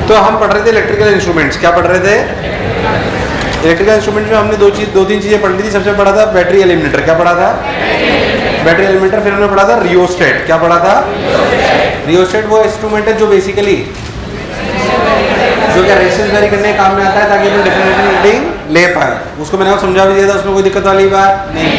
तो हम पढ़ रहे थे इलेक्ट्रिकल इंस्ट्रूमेंट्स। क्या पढ़ रहे थे? इलेक्ट्रिकल इंस्ट्रूमेंट्स में हमने दो तीन चीजें पढ़ ली थी। सबसे पढ़ा था बैटरी एलिमिनेटर। क्या पढ़ा था? Battery eliminator. फिर हमने पढ़ा था रियोस्टेट। क्या पढ़ा था? रियोस्टेट वो इंस्ट्रूमेंट है जो बेसिकली जो क्या रेजिस्टेंस वेरी करने काम में आता है ताकि अपन डिफरेंशियल रीडिंग ले पाए। उसको मैंने आपको समझा भी दिया था, उसमें कोई दिक्कत वाली बात नहीं।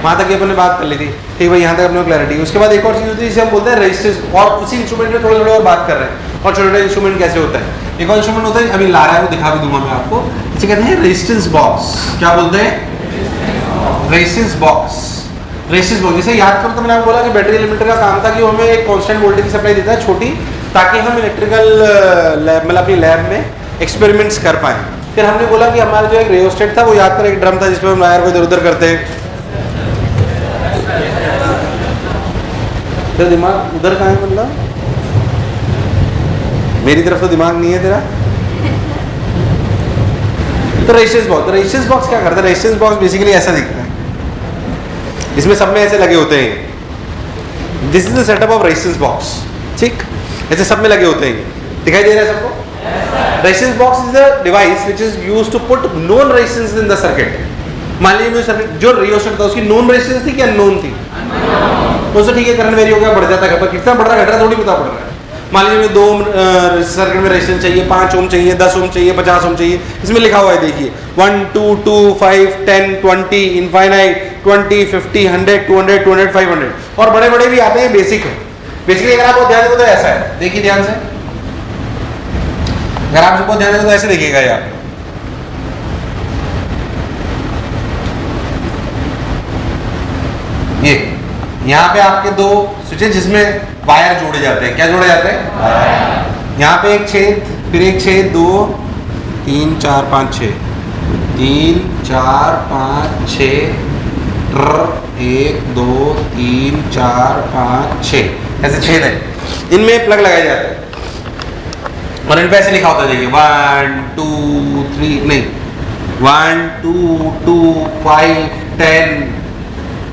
वहाँ तक अपन ने बात कर ली थी। ठीक भाई, यहाँ तक अपने क्लैरिटी। उसके बाद एक और चीज़ होती है जिसे हम बोलते हैं रेजिस्टेंस, और उसी इंस्ट्रूमेंट में थोड़े थोड़े और बात कर रहे हैं। और छोटे छोटे इंस्ट्रूमेंट कैसे होता है। एक और इंस्ट्रूमेंट होता है, अभी ला रहा है वो दिखा भी दूंगा मैं आपको। इसे कहते हैं रेजिस्टेंस बॉक्स। क्या बोलते हैं? Resistance box. रेजिस्टेंस बॉक्स जैसे याद करो तो मैंने आपको बोला कि बैटरी एलिमेंटर का काम था कि वो हमें एक कांस्टेंट वोल्टेज की सप्लाई देता है छोटी, ताकि हम इलेक्ट्रिकल मतलब अपनी लैब में एक्सपेरिमेंट्स कर पाए। फिर हमने बोला कि हमारा जो एक रियोस्टेट था वो याद कर एक ड्रम था जिसमें हम वायर को इधर उधर करते हैं। तेरा दिमाग उधर कहाँ है? मतलब मेरी तरफ तो दिमाग नहीं है तेरा। तो रेजिस्टेंस बॉक्स, रेजिस्टेंस बॉक्स क्या करता है? रेजिस्टेंस बॉक्स बेसिकली ऐसा दिखता है, इसमें सब में ऐसे लगे होते हैं। This is the setup of resistance box. ठीक, ऐसे सब में लगे होते हैं। दिखाई दे रहा है सबको? Resistance box is a device which is used to put known resistance in the circuit. मान लीजिए सर्किट जो रियोस्टेट था उसकी नोन रेजिस्टेंस थी कि अननोन थी? तो ठीक है, करंट वेरी हो गया, बढ़ जाता है, पर कितना बढ़ रहा है घट रहा है थोड़ी पता पड़ रहा है। मान लीजिए मुझे 2 सर्किट में रेजिस्टेंस चाहिए, 5 ओम चाहिए, 10 ओम चाहिए, 50 ओम चाहिए। इसमें लिखा हुआ है देखिए 1 2 2 5 10 20 इनफाइनाइट 20 50 100 200 200 500 और बड़े बड़े भी आते हैं। बेसिक है। बेसिकली अगर आप ध्यान दें तो ऐसा है, देखिए ध्यान से। अगर आप सबको ध्यान दें तो ऐसे देखिएगा यार, ये यहाँ पे आपके 2 स्विच है जिसमें वायर जोड़े जाते हैं। क्या जोड़े जाते हैं? यहाँ पे एक छेद, फिर एक छेद, 2 3 4 5 6 3 4 5 6 1 2 3 4 5 6 ऐसे छेद है। इनमें प्लग लगाए जाते हैं और इन पे ऐसे लिखा होता है देखिए 1 2 3 नहीं 1 2 2 5 10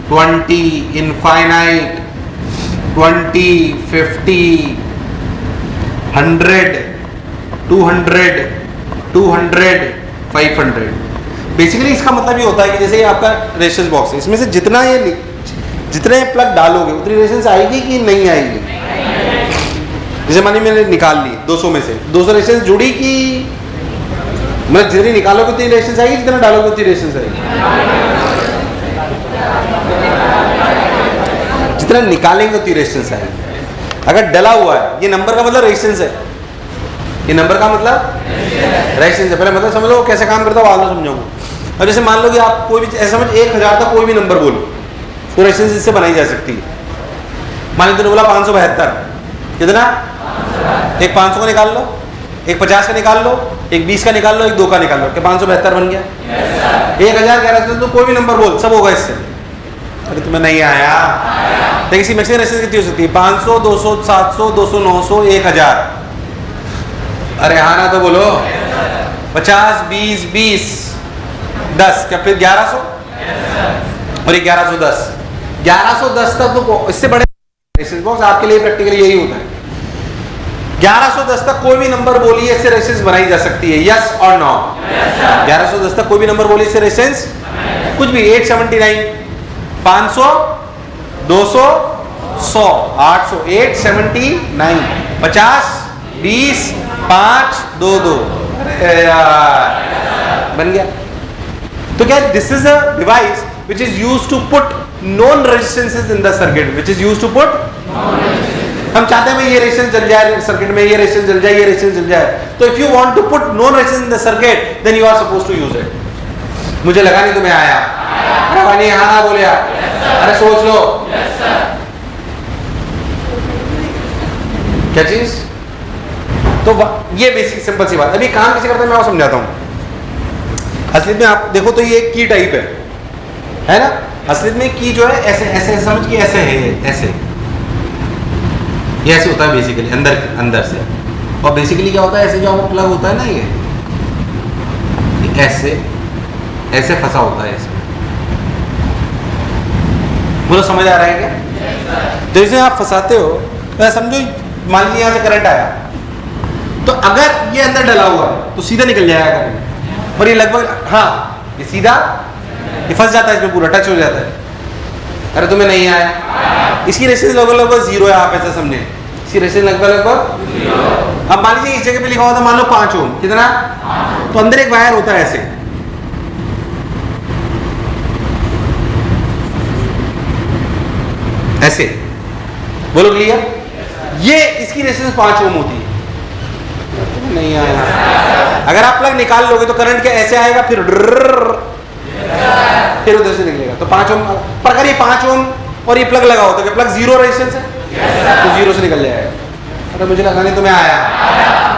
20 इनफाइनाइट 20 50 100 200 200 500। बेसिकली इसका मतलब ये होता है कि जैसे ये आपका रेजिस्टेंस बॉक्स है, इसमें से जितने प्लग डालोगे उतनी रेजिस्टेंस आएगी कि नहीं आएगी? जैसे मानिए मैंने निकाल ली 200 में से 200 रेजिस्टेंस जुड़ी कि मतलब जितनी निकालोगे उतनी रेजिस्टेंस आएगी, जितना डालोगे उतनी रेजिस्टेंस आएगी? जितना निकालेंगे उतनी रेजिस्टेंस आएगी। अगर डला हुआ है, ये नंबर का मतलब रेजिस्टेंस है, ये नंबर का मतलब रेजिस्टेंस है। पहले मतलब समझ लो कैसे काम करता है, बाद में समझाऊंगा। और जैसे मान लो कि आप कोई भी ऐसा समझ 1000 तक कोई भी नंबर बोलो तो रेजिस्टेंस इससे बनाई जा सकती है। मान लो तुमने बोला 572, कितना? एक 500 का निकाल लो, एक 50 का निकाल लो, एक 20 का निकाल लो, एक 2 का निकाल लो, क्या 572 बन गया? 1011 तो कोई भी नंबर बोल सब होगा इससे। अरे तुम्हें नहीं आया? देखिए इसी मैक्सिमम रेजिस्टेंस कितनी हो सकती है? 500 200 700 200 900 1000। अरे हाँ ना तो बोलो। 50 20 20 10 क्या फिर 1100 और 1110 1110 तक तो इससे बड़े रेजिस्टेंस बॉक्स आपके लिए प्रैक्टिकली यही होता है। 1110 तक कोई भी नंबर बोलिए इससे रेजिस्टेंस बनाई जा सकती है, यस और नो? 1110 तक कोई भी नंबर बोलिए इससे रेजिस्टेंस कुछ भी 879 500 200 100 800 879 50 20 5 2 2 बन गया। तो क्या this is a device which is used to put known resistances in the circuit, which is used to put हम चाहते हैं ये रेजिस्टेंस जल जाए सर्किट में, ये रेजिस्टेंस जल जाए, ये रेजिस्टेंस जल जाए। तो if you want to put known resistance in the circuit then you are supposed to use it. मुझे लगा नहीं तुम्हें आया। अरे वानी हाँ ना बोले यार, अरे सोच लो क्या चीज। तो ये बेसिक सिंपल सी बात। अभी काम कैसे करते हैं मैं आपको समझाता हूँ। असलियत में आप देखो तो ये की टाइप है ना। असलियत में की जो है ऐसे ऐसे समझ के ऐसे है, ऐसे ये ऐसे होता है बेसिकली अंदर से। और बेसिकली क्या होता है, ऐसे जो आपका प्लग होता है ना ये ऐसे ऐसे फंसा होता है इसमें। बोलो समझ आ रहा है क्या? जैसे आप फंसाते हो तो समझो मान लीजिए यहाँ से करंट आया, तो अगर ये अंदर डला हुआ है तो सीधा निकल जाएगा करंट, और ये लगभग, हाँ ये सीधा ये फंस जाता है इसमें, पूरा टच हो जाता है। अरे तुम्हें नहीं आया, इसकी रेजिस्टेंस लगभग 0 है, आप ऐसा समझे, इसकी रेजिस्टेंस लगभग। अब मान लीजिए इस जगह पे लिखा हुआ था मान लो 5 ओम, कितना, तो अंदर एक वायर होता है ऐसे, ऐसे, बोलो क्लियर, ये इसकी रेजिस्टेंस 5 ओम होती है। नहीं आया, अगर आप प्लग निकाल लोगे तो करंट क्या ऐसे आएगा, फिर उधर से निकलेगा, तो 5 ओम। पर अगर ये 5 ओम और ये प्लग लगा हो तो क्या प्लग 0 रेजिस्टेंस है, तो 0 से निकल जाएगा। अरे मुझे लगा नहीं तुम्हें आया,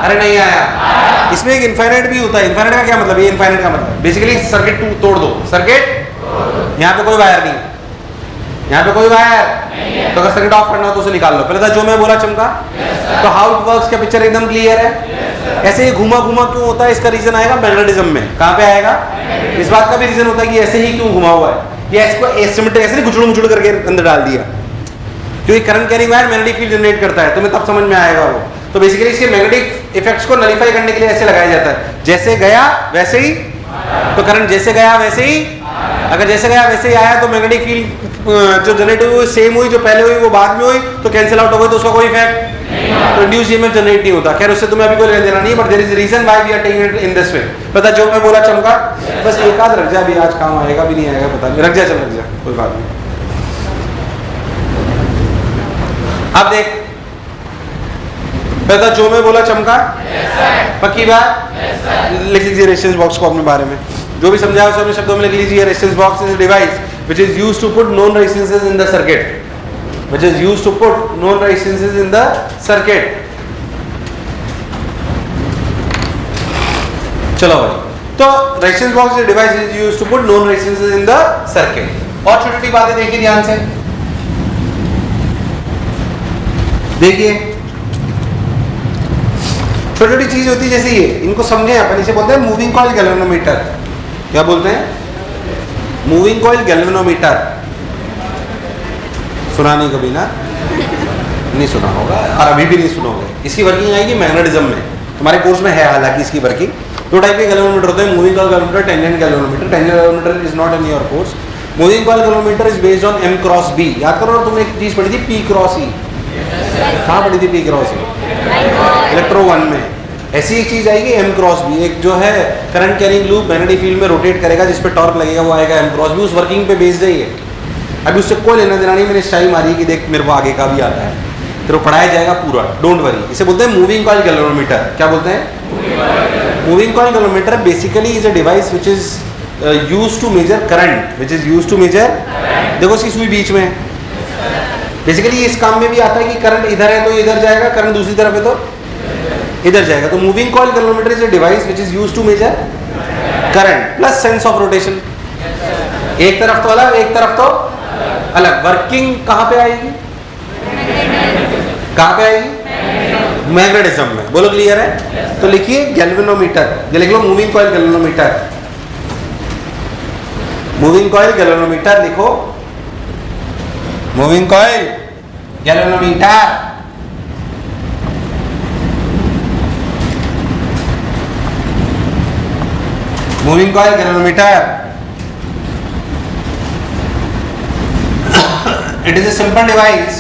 अरे नहीं आया। इसमें एक इनफाइनाइट भी होता है। इनफाइनाइट का क्या मतलब, ये इनफाइनाइट का मतलब बेसिकली सर्किट तोड़ दो, सर्किट यहाँ पे कोई वायर नहीं, यहाँ पे कोई वायर, तो अगर सर्किट ऑफ करना हो तो उसे निकाल लो। पहले था जो मैं बोला चमका, तो हाउ इट वर्क्स क्या पिक्चर एकदम क्लियर है। ऐसे ही घुमा घुमा क्यों होता है, इसका रीजन आएगा मैग्नेटिज्म में। कहाँ पे आएगा, इस बात का भी रीजन होता है कि ऐसे ही क्यों घुमा हुआ है, ये इसको एसिमेट्रिक ऐसे नहीं गुचड़ मुचड़ करके अंदर डाल दिया, क्योंकि current carrying wire magnetic field generate करता है, तुम्हें तब समझ में आएगा वो। तो बेसिकली इसके मैग्नेटिक इफेक्ट्स को नलिफाई करने के लिए ऐसे लगाया जाता है, जैसे गया वैसे ही, तो करंट जैसे गया वैसे ही, अगर जैसे गया वैसे ही आया तो मैग्नेटिक फील्ड जो जनरेट हुई सेम हुई, जो पहले हुई वो बाद में हुई, तो कैंसिल आउट हो गई, तो उसका कोई इफेक्ट, तो इंड्यूस्ड ईएमएफ जनरेट नहीं होता। खैर उससे तुम्हें अभी कोई लेना देना नहीं है, but there is reason why we are taking it in this way. पता जो मैं बोला चमका, बस एक आध रख जा, अभी आज काम आएगा भी नहीं आएगा पता नहीं, रख जा, चल रख जा, कोई बात नहीं। अब देख, पता जो मैं बोला चमका, पक्की बात, लिख लीजिए रेजिस्टेंस बॉक्स को अपने बारे में, जो भी समझाया उसे अपने शब्दों में लिख लीजिए। Resistance box is a device which is used to put known resistances in the circuit, which is used to put known resistances in the circuit। चलो भाई, तो resistance box is device is used to put known resistances in the circuit। और छोटी छोटी बातें देखिए ध्यान से, देखिए छोटी छोटी चीज होती है जैसे ये, इनको समझे अपन, इसे बोलते हैं मूविंग कॉइल गैल्वेनोमीटर। क्या बोलते हैं, मूविंग कॉइल गैल्वेनोमीटर। सुना नहीं कभी ना, नहीं सुना होगा और अभी भी नहीं सुनोगे। इसकी वर्किंग आएगी मैग्नेटिज्म में, तुम्हारे कोर्स में है हालांकि इसकी वर्किंग। दो टाइप के गैल्वेनोमीटर होते हैं, moving coil galvanometer, tangent galvanometer. Tangent galvanometer is not in your course. Moving coil galvanometer is based on M cross B। याद करो तुमने एक चीज पढ़ी थी P क्रॉस E, कहाँ पढ़ी थी P क्रॉस E, इलेक्ट्रो 1 में। ऐसी एक चीज आएगी M क्रॉस B, एक जो है current carrying loop magnetic field में रोटेट करेगा, जिस पे टॉर्क लगेगा वो आएगा M क्रॉस B। उस वर्किंग पे बेस्ड है ये। अभी उससे कोई लेना देना नहीं, मैंने स्टाइल मारी कि देख मेरे को आगे का भी आता है, तेरे को पढ़ाया जाएगा पूरा, डोंट वरी। इसे बोलते हैं मूविंग कॉइल गैल्वेनोमीटर। क्या बोलते हैं, moving coil galvanometer basically is a device which is used to measure current, which is used to measure, देखो इसकी सुई बीच में, बेसिकली इस काम में भी आता है कि करंट इधर है तो इधर जाएगा, करंट दूसरी तरफ है तो इधर जाएगा। तो moving coil galvanometer is a device which is used to measure current plus sense of rotation. एक तरफ तो अलग, एक तरफ तो अलग। वर्किंग कहाँ पे आएगी, कहाँ पे आएगी, मैग्नेटिज्म में। बोलो क्लियर है, तो लिखिए गैल्वेनोमीटर, ये लिख लो moving coil galvanometer. Moving coil galvanometer लिखो, moving coil galvanometer. Moving coil galvanometer, it is a simple device,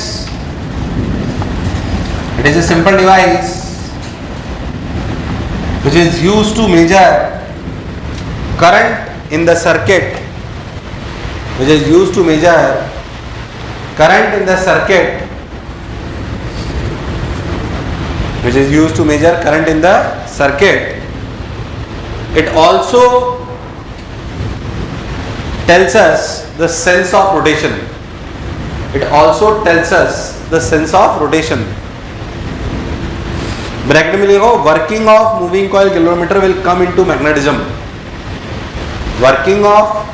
it is a simple device which is used to measure current in the circuit, which is used to measure current in the circuit, which is used to measure current in the circuit. It also tells us the sense of rotation. It also tells us the sense of rotation. Bracket में लिखो, working of moving coil galvanometer will come into magnetism. Working of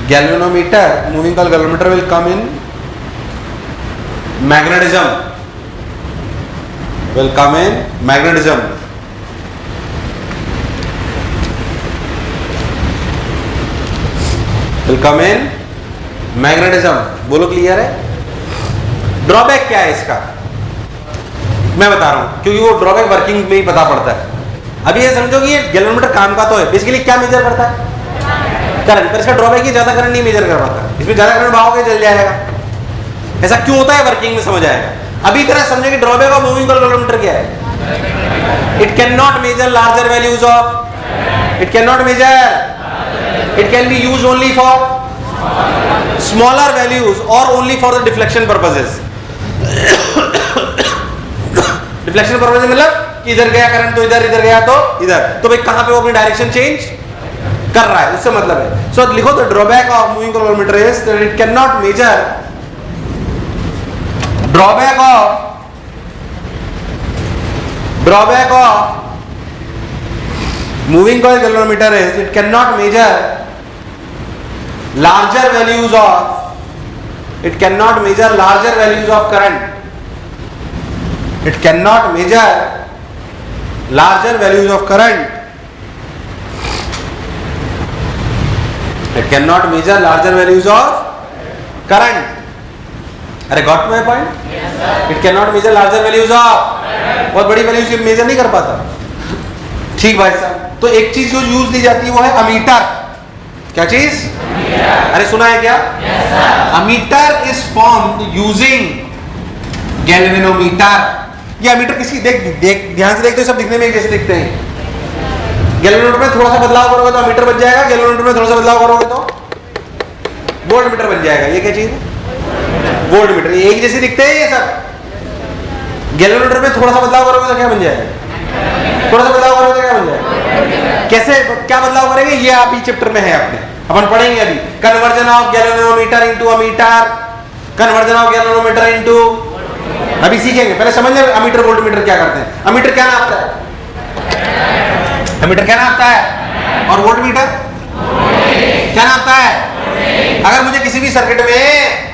galvanometer, moving coil galvanometer will come in magnetism, will come in magnetism. Will come in magnetism. बोलो clear है? Drawback क्या है इसका? मैं बता रहा हूँ क्योंकि वो ड्रॉबैक वर्किंग में ही पता पड़ता है। अभी ये समझो कि ये गैल्वेनोमीटर काम का तो है, बेसिकली क्या मेजर करता है? करंट। पर इसका ड्रॉबैक ही ज्यादा करंट नहीं मेजर कर पाता, इसमें ज्यादा करंट बहाओगे जल जाएगा। ऐसा क्यों होता है वर्किंग में समझ आएगा। अभी तरह समझे कि drawback of moving coil galvanometer क्या है? It can not measure larger values of, it can not measure, it can be use only for smaller values और only for the deflection purposes. Deflection purpose मतलब कि इधर गया current तो इधर, इधर गया तो इधर, तो भाई कहां पे वो अपनी डायरेक्शन चेंज कर रहा है, उससे मतलब है। सो लिखो the drawback of moving coil galvanometer is that it can not measure, drawback of moving coil galvanometer is it can not measure larger values of, it cannot measure larger values of current, it cannot measure larger values of current, it cannot measure larger values of current. अरे got my point? Yes, sir. It cannot measure larger values of, बहुत बड़ी values major नहीं कर पाता। ठीक भाई साहब, तो एक चीज जो यूज ली जाती है वो है अमीटर। क्या चीज? अरे सुना है क्या? Ammeter is formed using galvanometer. ये अमीटर किसी देख ध्यान से देखते हो, सब दिखने में एक जैसे दिखते हैं। गैल्वेनोमीटर में थोड़ा सा बदलाव करोगे तो अमीटर बन जाएगा, गैल्वेनोमीटर में थोड़ा सा बदलाव करोगे तो वोल्टमीटर बन जाएगा। ये क्या चीज है? वोल्टमीटर। ये एक जैसे दिखते हैं ये सब। गैल्वेनोमीटर में थोड़ा सा बदलाव करोगे तो क्या बन जाएगा? थोड़ा सा बदलाव करोगे तो क्या बन जाएगा? कैसे क्या बदलाव करेंगे ये आप ही चैप्टर में है अपने, अपन पढ़ेंगे अभी। Conversion of galvanometer into ammeter, conversion of galvanometer into, अभी सीखेंगे। पहले समझ लें अमीटर वोल्टमीटर क्या करते हैं। अमीटर क्या नापता है? अमीटर क्या नापता है? और वोल्टमीटर क्या नापता है? अगर मुझे किसी भी सर्किट में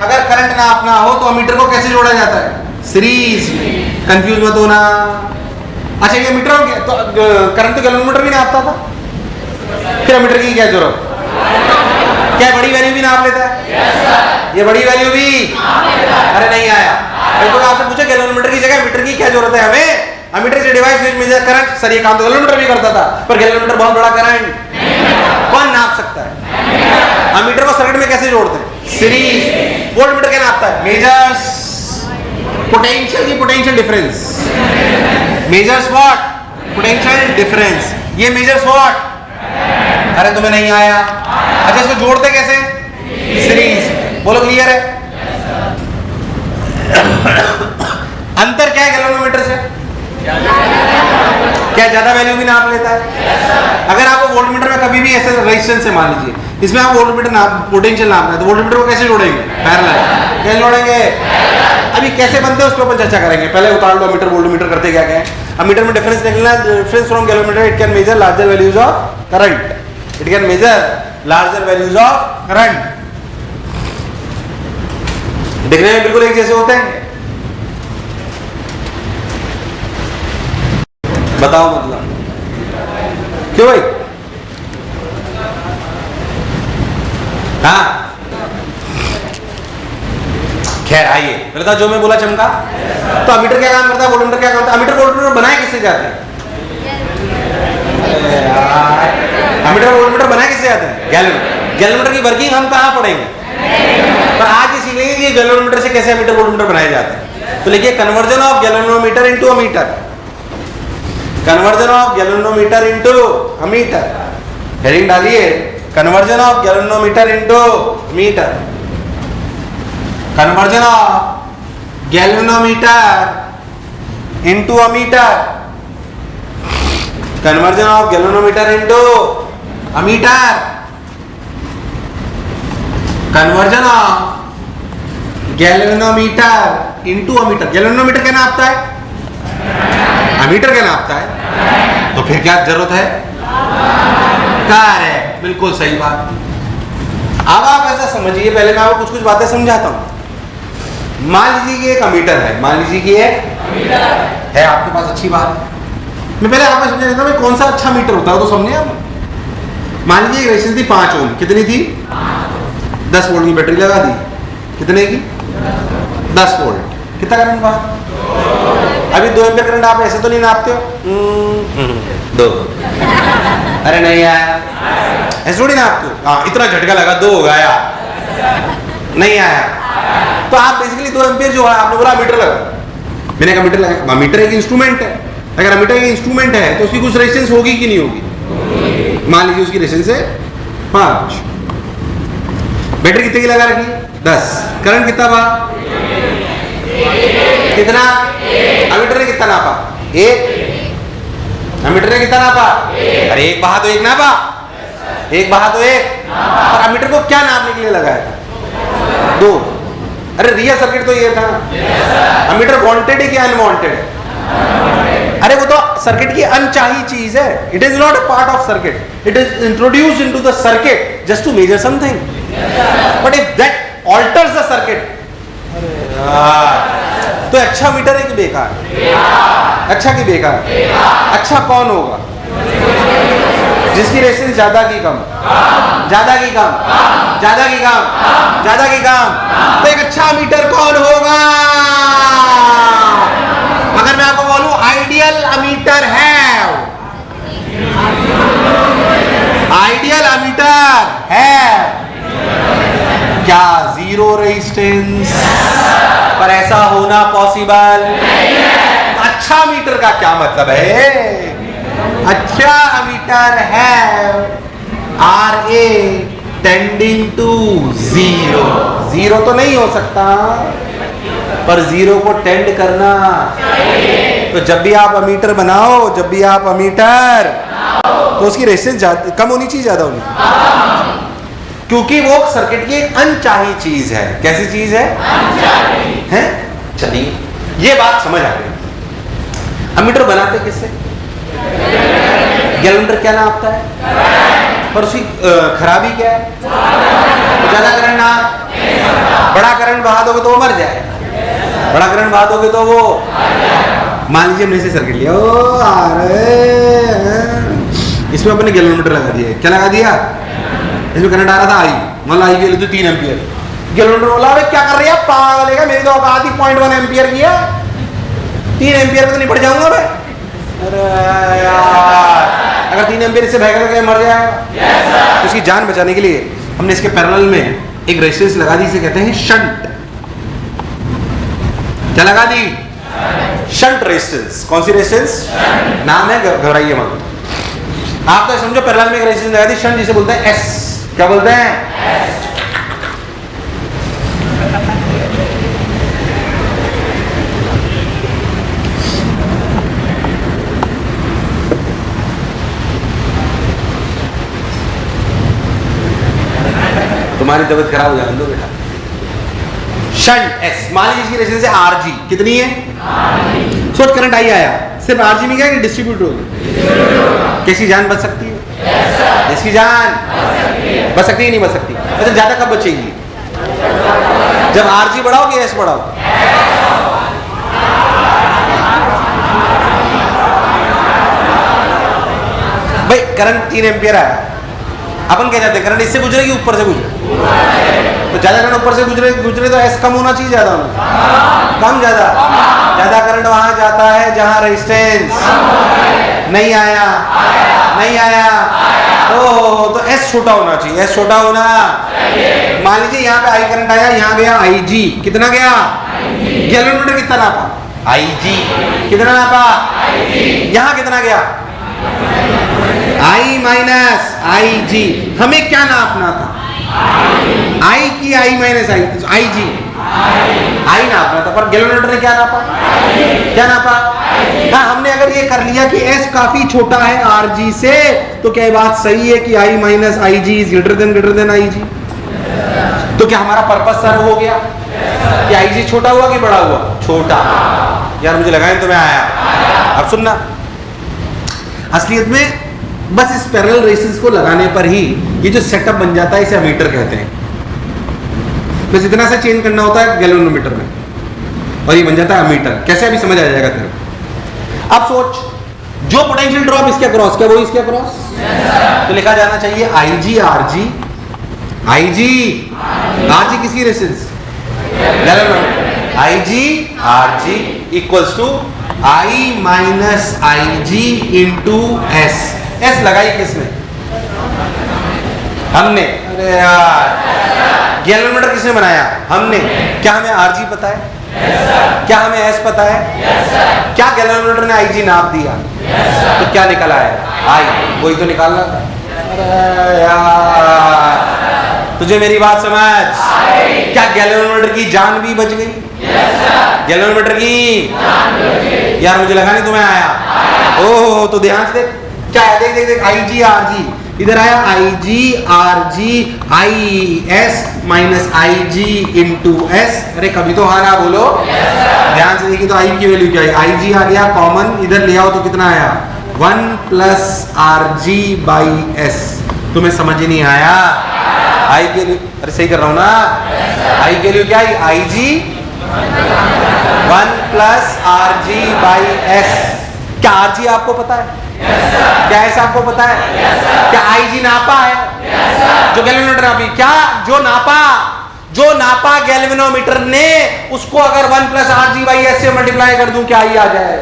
अगर करंट नापना हो तो अमीटर को कैसे जोड़ा जाता है? सीरीज। कंफ्यूज मत होना। अच्छा ये मीटर हो गया, तो करंट तो गैल्वेनोमीटर भी नापता था, फिर अमीटर की क्या जरूरत? क्या बड़ी वैल्यू भी नाप लेता है? ये बड़ी वैल्यू भी अरे नहीं आया। तो आपसे पूछा गैल्वेनोमीटर की जगह मीटर की क्या जरूरत है हमें? Ammeter is a device which major current. Sir ये काम तो गैल्वेनोमीटर भी करता था, पर गैल्वेनोमीटर बहुत बड़ा करंट कौन नाप सकता है? अमीटर को सर्किट में कैसे जोड़ते हैं? सीरीज। वोल्टमीटर क्या नापता है? मेजर्स पोटेंशियल की potential difference. Measures what? Potential difference. ये मेजर्स व्हाट? अरे तुम्हें नहीं आया। अच्छा इसको जोड़ते कैसे? सीरीज। बोलो क्लियर है? अंतर क्या है गैल्वेनोमीटर से? क्या ज्यादा वैल्यू भी नाप लेता है? अगर आपको वोल्टमीटर में कभी भी ऐसे रेजिस्टेंस से मान लीजिए इसमें आप वोल्टमीटर नाप पोटेंशियल नापना है तो वोल्टमीटर को कैसे जोड़ेंगे? पैरेलल। कैसे जोड़ेंगे? अभी कैसे बनते हैं उस पर अपन चर्चा करेंगे। पहले उतार लो अमीटर वोल्टमीटर करते क्या क्या है। अमीटर में डिफरेंस निकलना, difference from galvanometer it can measure larger values of current, it can measure larger values of current. दिखने में बिल्कुल एक जैसे होते हैं। बताओ मतलब क्यों भाई? हाँ खैर आइए पहले था जो मैं बोला चमका। तो अमीटर क्या काम करता है? वोल्टमीटर क्या काम करता है? अमीटर वोल्टमीटर बनाए किससे जाते हैं? अमीटर वोल्टमीटर बनाए किससे जाते हैं? गैल्वेनोमीटर की वर्किंग हम कहाँ पढ़ेंगे, पर आज ये सीखेंगे कि गैल्वेनोमीटर से कैसे अमीटर वोल्टमीटर बनाए जाते हैं। तो लिखिए conversion of galvanometer into ammeter, conversion of galvanometer into ammeter. Heading डालिए conversion of galvanometer into meter, conversion of galvanometer into ammeter, conversion of galvanometer into ammeter, conversion of galvanometer into ammeter. Galvanometer क्या नापता है? Ammeter क्या नापता है? तो फिर क्या जरूरत है? करेक्ट, बिल्कुल सही बात। अब आप ऐसा समझिए, पहले मैं आपको कुछ बातें समझाता हूं। मान लीजिए कि एक अमीटर है, मान लीजिए कि एक अमीटर है आपके पास, अच्छी बात। मैं पहले आपको समझा देता हूं कौन सा अच्छा मीटर होता है तो समझे आप। मान लीजिए रेजिस्टेंस थी 5 ओम, कितनी थी? 10 वोल्ट की बैटरी लगा दी, कितने की? 10 वोल्ट। कितना करंट हुआ? अभी 2 एम्पीयर करंट आप ऐसे तो नहीं नापते हो, 2, अरे नहीं आया, ऐसे थोड़ी नापते हो, हाँ इतना झटका लगा 2 हो गया, नहीं आया। तो आप बेसिकली 2 एम्पीयर जो है, आपने बोला मीटर लगा, मैंने कहा मीटर लगा, मीटर एक इंस्ट्रूमेंट है, अगर मीटर एक इंस्ट्रूमेंट है तो उसकी कुछ रेजिस्टेंस होगी कि नहीं होगी, मान लीजिए उसकी रेजिस्टेंस है 5, बैटरी कितने की लगा रखी, 10, करंट कितना बा, कितना, अमीटर ने कितना नापा, 1, अमीटर ने कितना नापा, अरे एक बहा तो एक नापा, एक बहा तो एक, और अमीटर को क्या नापने के लिए लगाया था, 2, अरे रियल सर्किट तो ये था, अमीटर वांटेड है कि अनवांटेड है, अरे वो तो सर्किट की अनचाही चीज है, it is not a part of circuit, it is introduced into the circuit just to measure something, but if that alters the circuit, तो अच्छा मीटर है कि बेकार, अच्छा कि बेकार, अच्छा कौन होगा, जिसकी रेजिस्टेंस ज्यादा की कम, ज्यादा की कम, ज्यादा की कम, ज्यादा की कम, तो एक अच्छा मीटर कौन होगा, अगर मैं आपको बोलूं आइडियल अमीटर है, आइडियल अमीटर है क्या, 0 रेजिस्टेंस, पर ऐसा होना पॉसिबल नहीं है, अच्छा मीटर का क्या मतलब है, अच्छा अमीटर है RA टेंडिंग टू 0, 0 तो नहीं हो सकता, पर 0 को टेंड करना, तो जब भी आप अमीटर बनाओ, जब भी आप अमीटर, तो उसकी रेजिस्टेंस कम होनी चाहिए, ज्यादा होनी, क्योंकि वो सर्किट की एक अनचाही चीज है, कैसी चीज है, है? चलिए ये बात समझ आ गई। अमीटर बनाते किससे, गैलोमीटर क्या नापता है, पर उसकी खराबी क्या है, ज्यादा करंट ना, बड़ा करंट बहा दोगे तो वो मर जाएगा, बड़ा करंट बहा दोगे तो वो, मान लीजिए हमने इसे सर्किट लिया, इसमें अपने गैलोमीटर लगा दिया, क्या लगा दिया, इसमें करंट आ रहा था आई, मतलब आई के लिए 3 एम्पीयर, गैलोमीटर बोला अबे क्या कर रही है पागल है, मेरी तो औकात ही 0.1 एम्पीयर की है, 3 एम्पीयर में तो नहीं पड़ जाऊंगा मैं, अरे यार अगर 3 एम्पीयर इससे भाग करके मर जाएगा, तो उसकी जान बचाने के लिए हमने इसके पैरेलल में एक रेजिस्टेंस लगा दी, इसे कहते हैं शंट, क्या लगा दी, शंट रेजिस्टेंस, कौन सी रेजिस्टेंस, नाम है, घबराइए मत, आप तो समझो पैरेलल में एक रेजिस्टेंस लगा दी, शंट जिसे बोलते हैं एस, क्या बोलते हैं, तुम्हारी तबीयत खराब हो जाने दो बेटा, शंट एस, मान लीजिए इसकी रेजिस्टेंस है RG, कितनी है, सोच करंट आई आया, सिर्फ RG में क्या है, डिस्ट्रीब्यूट होगी, कैसी जान बच सकती है, इसकी जान बच सकती है नहीं बच सकती, अच्छा ज्यादा कब बचेगी, जब RG बढ़ाओ कि S बढ़ाओ, भाई करंट 3 एम्पीयर आया, अपन क्या चाहते हैं, करंट इससे गुजरेगी ऊपर से गुजरे, तो ज्यादा करंट ऊपर से गुजरे तो एस कम होना चाहिए, ज्यादा होना, कम ज्यादा, ज्यादा करंट वहां जाता है जहां रेजिस्टेंस नहीं आया, नहीं आया, तो एस छोटा होना चाहिए, एस छोटा होना, मान लीजिए यहाँ पे आई करंट आया, यहाँ गया IG, कितना गया, गैलोमीटर कितना नापा, IG कितना नापा, यहाँ कितना गया, I माइनस IG, हमें क्या नापना था, I की I माइनस IG, I नापना था, पर गैलोमीटर ने क्या नापा, क्या नापा, हाँ हमने अगर ये कर लिया कि S काफी छोटा है RG से, तो क्या बात सही है कि I minus IG is greater than IG, तो क्या हमारा पर्पस सर्व हो गया, कि IG छोटा हुआ कि बड़ा हुआ, छोटा, यार मुझे लगा तो मैं आया, अब सुनना, असलियत में बस इस पैरेलल रेजिस्टेंस को लगाने पर ही ये जो सेटअप बन जाता है इसे अमीटर कहते हैं, बस इतना सा चेंज करना होता है गैलोमीटर में और ये बन जाता है अमीटर, कैसे अभी समझ आ जाएगा तेरे, अब सोच जो पोटेंशियल ड्रॉप इसके अक्रॉस, क्या वो इसके अक्रॉस, तो लिखा जाना चाहिए IG RG, IG किसकी resistance, IG RG equals to I minus I G into S. S लगाई किसने? हमने। अरे यार, गैल्वेनोमीटर किसने बनाया? हमने। क्या हमें आरजी पता है? क्या हमें एस पता है? क्या गैल्वेनोमीटर ने आईजी नाप दिया? तो क्या निकल आया? आई। वही तो निकालना था। अरे यार, तुझे मेरी बात समझ? क्या गैल्वेनोमीटर की जान भी बच गई? गैल्वेनोमीटर की यार, मुझे लगा नहीं तुम्हें आया। ओह, तो ध्यान से देख क्या है। देख देख देख, आई जी आर जी इधर आया, I G R G I S minus I G into S. अरे कभी तो हाँ ना बोलो। ध्यान से देखिए तो आई की वैल्यू क्या है? आई जी आ गया कॉमन, इधर ले आओ तो कितना आया? 1 plus R G by S. तुम्हें समझ ही नहीं आया? आई के लिए, अरे सही कर रहा हूं ना? आई के लिए क्या है? आई जी 1 plus R G by S. क्या आर जी आपको पता है? क्या एस आपको पता है? क्या आई जी नापा है? जो गैल्वेनोमीटर नापी, क्या जो नापा गैल्वेनोमीटर ने, उसको अगर 1 plus R G by S से मल्टीप्लाई कर दूं, क्या आई आ जाए?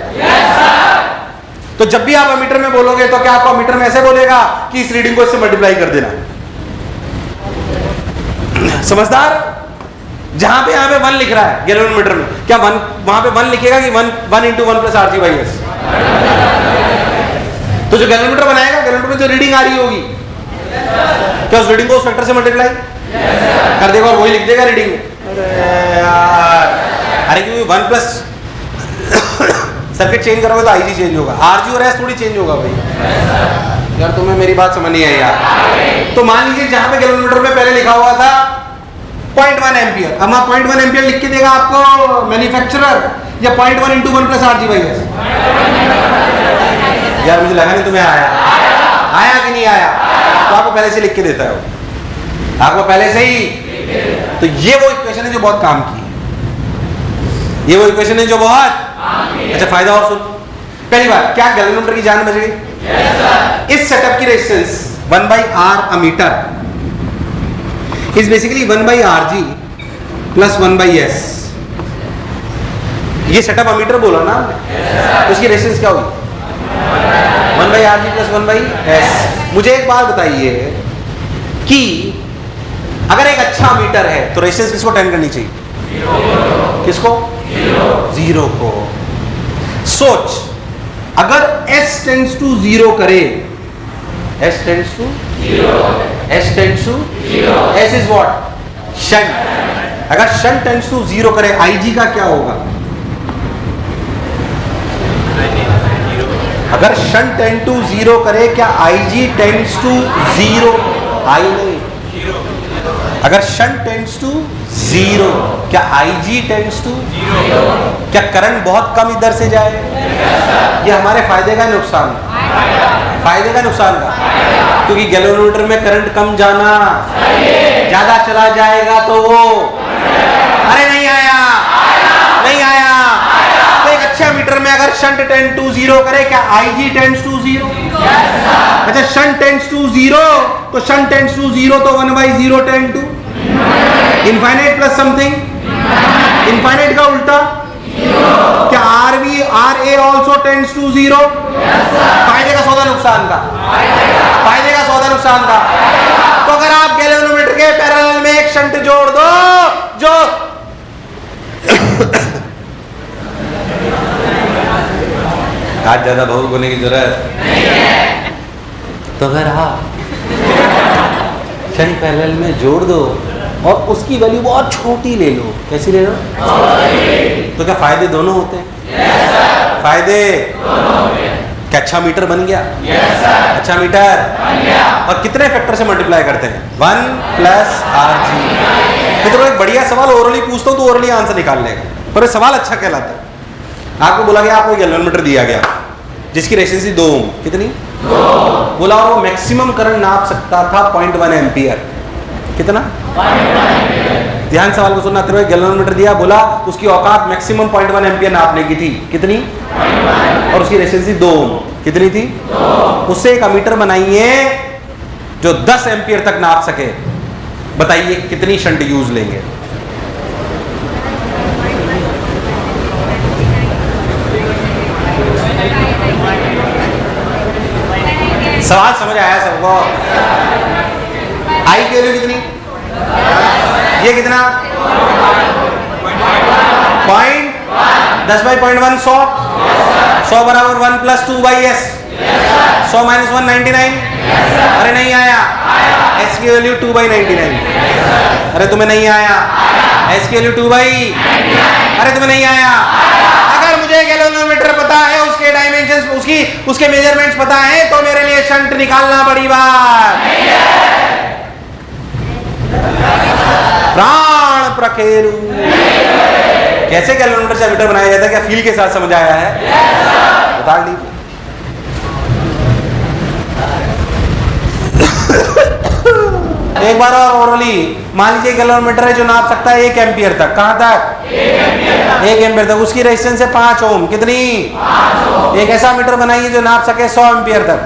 तो जब भी आप अमीटर में बोलोगे तो क्या आपको अमीटर में ऐसे बोलेगा कि इस रीडिंग को इससे मल्टीप्लाई कर देना? समझदार? जहां पे यहां पे 1 लिख रहा है गैल्वेनोमीटर में, क्या वहां पे 1 लिखेगा कि 1 into 1 plus R G by S? तो जो गैल्वेनोमीटर बनाएगा, गैल्वेनोमीटर में जो रीडिंग आ रही होगी, क्या उस रीडिंग को उस फैक्टर से मल्टीप्लाई कर देगा और वही लिख देगा रीडिंग में? अरे यार, अरे क्योंकि 1 प्लस सर्किट चेंज करोगे तो आईजी चेंज होगा, आरजी और एस थोड़ी चेंज होगा भाई। यार तुम्हें मेरी बात समझ नहीं आई यार। तो मान लीजिए जहां पे गैल्वेनोमीटर में पहले लिखा हुआ था 0.1 एम्पियर, अब 0.1 एम्पियर लिख के देगा आपको मैन्युफैक्चरर, या 0.1 into 1 plus RG by S? यार मुझे लगा नहीं तुम्हें आया कि नहीं आया? तो आपको पहले से लिख के देता है वो, आपको पहले से ही। तो ये वो इक्वेशन है जो बहुत काम की है, ये वो इक्वेशन है जो बहुत अच्छा। फायदा और सुन, पहली बात, क्या गैल्वेनोमीटर की जान बच गई? इस सेटअप की resistance 1 by R ammeter is basically 1 by R G plus 1 by S. ये सेटअप अमीटर बोला ना, तो इसकी रेजिस्टेंस क्या होगी? 1 by R G plus 1 by S. मुझे एक बात बताइए कि अगर एक अच्छा मीटर है तो रेजिस्टेंस किसको टेंड करनी चाहिए? किसको? जीरो को। सोच, अगर S टेंड्स टू 0 करे, S tends to 0, S is what? Shunt. अगर शंट टेंड्स टू 0 करे, IG का क्या होगा? अगर शंट टेंड टू 0 करे, क्या IG टेंड्स टू 0? आई नहीं। अगर शंट टेंड्स टू 0, क्या IG टेंड्स टू 0? क्या करंट बहुत कम इधर से जाए? ये हमारे फायदे का नुकसान? फायदे का नुकसान का? क्योंकि गैल्वेनोमीटर में करंट कम जाना, ज्यादा चला जाएगा तो वो, अरे नहीं आया, नहीं आया। तो एक अच्छा मीटर में अगर शंट टेंड टू 0 करे, क्या IG टेंड्स टू 0? अच्छा, शंट टेंड्स टू 0, तो शंट टेंड्स टू 0 तो 1 by 0 tend to infinite plus something, infinite का उल्टा। क्या RA ऑल्सो टेंड्स टू 0? फायदे का सौदा नुकसान का? फायदे का सौदा नुकसान का। तो अगर आप गैल्वेनोमीटर के पैरेलल में एक शंट जोड़ दो जो आज ज्यादा भावुक होने की जरूरत नहीं है, तो अगर आप शंट पैरेलल में जोड़ दो और उसकी वैल्यू बहुत छोटी ले लो, कैसी ले लो? तो क्या फायदे दोनों होते हैं? फायदे क्या अच्छा मीटर बन गया? अच्छा मीटर बन गया। और कितने फैक्टर से मल्टीप्लाई करते हैं? 1 प्लस आर जी। मित्रों, एक बढ़िया सवाल ओरली पूछता हूं तो ओरली आंसर निकाल लेगा, पर सवाल अच्छा कहलाता है। आपको बोला गया, आपको गैल्वेनोमीटर दिया गया जिसकी रेजिस्टेंस 2 ओम, कितनी? 2। बोला और वो मैक्सिमम करंट नाप सकता था 0.1 एम्पियर। कितना? 0.1 एम्पियर। ध्यान सवाल को सुनना। तेरे गैल्वेनोमीटर दिया, बोला उसकी औकात मैक्सिमम 0.1 एम्पियर नापने की थी, कितनी? 0.1। और उसकी रेजिस्टेंस 2 ओम, कितनी थी? 2। उससे एक अमीटर बनाइए जो 10 एम्पियर तक नाप सके। बताइए कितनी शंट यूज लेंगे? सवाल समझ आया सबको? आई की वैल्यू कितनी? ये कितना? 10/1 100 100 बराबर 1 + 2/s 100 - 1 99। अरे नहीं आया। s की वैल्यू 2/99। अरे तुम्हें नहीं आया। s की वैल्यू 2/। अरे तुम्हें नहीं आया। अगर मुझे गैल्वेनोमीटर पता है, उसके डायमेंशंस, उसके मेजरमेंट्स पता है, तो मेरे लिए शंट निकालना बड़ी बात। प्राण प्रखेरु। कैसे गैल्वेनोमीटर से एमीटर बनाया जाता है? क्या फील के साथ समझ आया है? बता दीजिए। एक बार और ओरली मान लीजिए गैल्वेनोमीटर है जो नाप सकता है 1 एम्पियर तक। कहां तक? 1 एम्पियर तक। उसकी रेजिस्टेंस है 5 ओम। कितनी? 5 ओम। एक ऐसा मीटर बनाइए जो नाप सके 100 एम्पियर तक।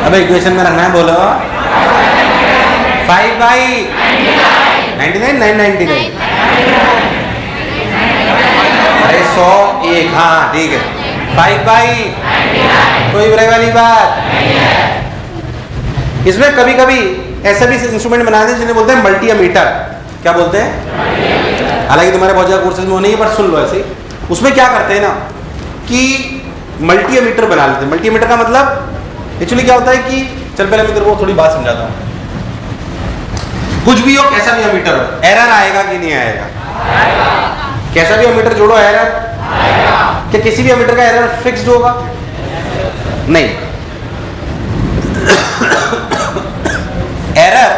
अब इक्वेशन में रखना है, बोलो। 5/99 999। अरे 100 1। हाँ ठीक है। 5/99। कोई बुराई वाली बात? इसमें कभी कभी ऐसे भी इंस्ट्रूमेंट बनाते हैं जिन्हें बोलते हैं मल्टी एमीटर। क्या बोलते हैं? हालांकि तुम्हारे बहुत ज्यादा कोर्सेज में वो नहीं है, पर सुन लो ऐसे। उसमें क्या करते हैं ना कि मल्टी एमीटर बना लेते हैं। मल्टी एमीटर का मतलब एक्चुअली क्या होता है कि चल पहले मैं तेरे को थोड़ी बात समझाता हूँ। कुछ भी हो, कैसा भी एमीटर हो, एरर आएगा कि नहीं आएगा? कैसा भी एमीटर जोड़ो एरर आएगा। क्या किसी भी एमीटर का एरर फिक्स्ड होगा? नहीं। एरर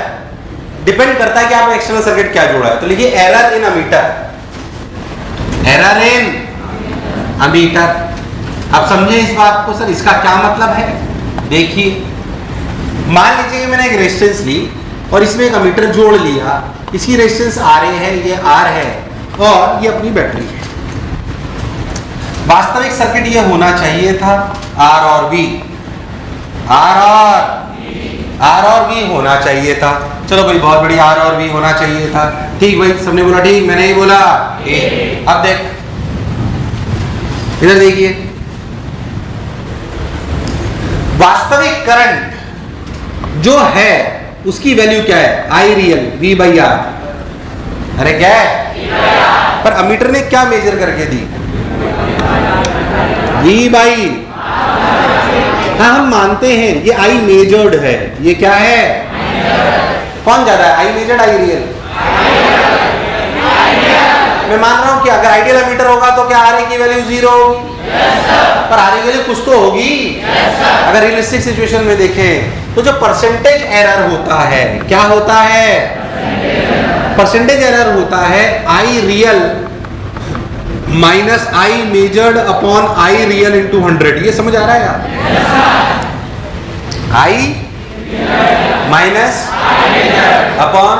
डिपेंड करता है कि आपने एक्सटर्नल सर्किट क्या जोड़ा है। तो लिखिए error in ammeter. Error in ammeter. अब समझे इस बात को सर, इसका क्या मतलब है? देखिए, मान लीजिए कि मैंने एक रेजिस्टेंस ली और इसमें एक एमीटर जोड़ लिया। इसकी रेजिस्टेंस RA है, ये R है और ये अपनी बैटरी है। वास्तविक सर्किट ये होना चाहिए था R और B। R और B होना चाहिए था। चलो भाई, बहुत बड़ी R और B होना चाहिए था। ठीक भाई, सबने बोला ठीक, मैंने ही बोला ठीक। अब देख, इधर देखिए, वास्तविक करंट जो है उसकी वैल्यू क्या है? I real V/R। अरे क्या है? पर एमीटर ने क्या मेजर करके दी? V/। हाँ, हम मानते हैं ये I मेजर्ड है। ये क्या है? कौन ज्यादा है, I मेजर्ड I रियल? मैं मान रहा हूं कि अगर आइडियल एमीटर होगा तो क्या RA की वैल्यू 0 होगी? पर RA की वैल्यू कुछ तो होगी। अगर रियलिस्टिक सिचुएशन में देखें तो जो परसेंटेज एरर होता है, क्या होता है? परसेंटेज एरर होता है I real minus I measured upon I real into 100। ये समझ आ रहा है यार? I माइनस अपॉन,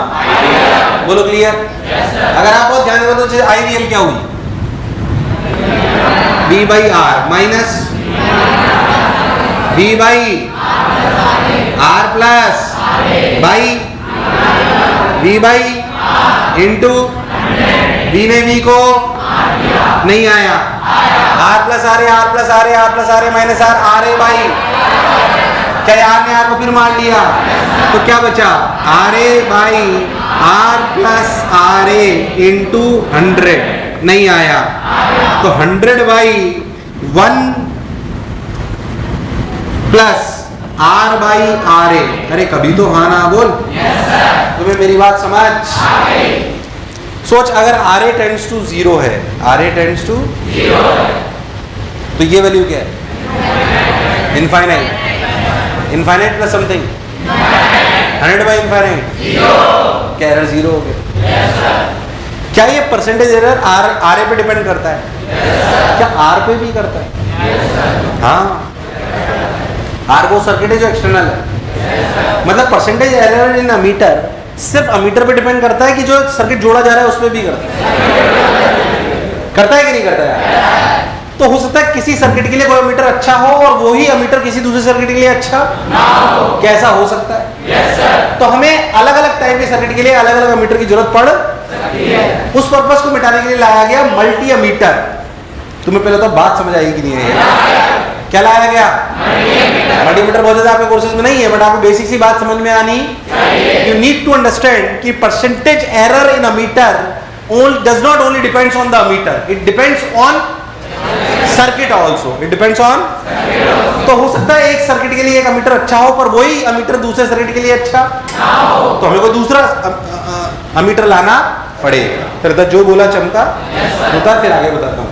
बोलो क्लियर? अगर आप बहुत ध्यान दें तो I रियल क्या हुई? V/R minus V/R plus by V/, into V ने V को नहीं आया। R plus RA, R plus RA, R plus RA minus R, RA by. क्या R ने R को फिर मान लिया? तो क्या बचा? RA by R plus RA into 100 नहीं आया। तो 100/1 प्लस R/RA। अरे कभी तो हाँ ना बोल। तुम्हें मेरी बात समझ? सोच, अगर RA टेंड्स टू 0 है, RA टेंड्स टू 0 तो ये वैल्यू क्या है? इनफाइनाइट। इनफाइनाइट प्लस समथिंग 100/इनफाइनाइट। क्या एरर 0 हो गया? क्या ये परसेंटेज एरर RA पे डिपेंड करता है? क्या R पे भी करता है? हाँ, R वो सर्किट है जो एक्सटर्नल है। मतलब परसेंटेज एरर इन एमीटर सिर्फ एमीटर पे डिपेंड करता है कि जो सर्किट जोड़ा जा रहा है उस पर भी करता है कि नहीं करता है? तो हो सकता है किसी सर्किट के लिए कोई अमीटर अच्छा हो और वही अमीटर किसी दूसरे सर्किट के लिए अच्छा ना हो। कैसा हो सकता है? Yes sir. तो हमें अलग अलग टाइप के सर्किट के लिए अलग अलग अमीटर की जरूरत पड़ सकती है। उस पर्पस को मिटाने के लिए लाया गया मल्टी अमीटर। तुम्हें पहले तो बात समझ आएगी कि नहीं है? क्या लाया गया? मल्टी अमीटर बहुत ज्यादा आपके कोर्सेज में नहीं है, बट आपको बेसिक सी बात समझ में आनी चाहिए। यू नीड टू अंडरस्टैंड कि percentage error in ammeter does not only depends on the ammeter, it depends on circuit also, it depends on। तो हो सकता है एक सर्किट के लिए एक अमीटर अच्छा हो पर वही अमीटर दूसरे सर्किट के लिए अच्छा ना हो, तो हमें कोई दूसरा अमीटर लाना पड़ेगा। फिर जो बोला चमका होता, फिर आगे बताता हूं।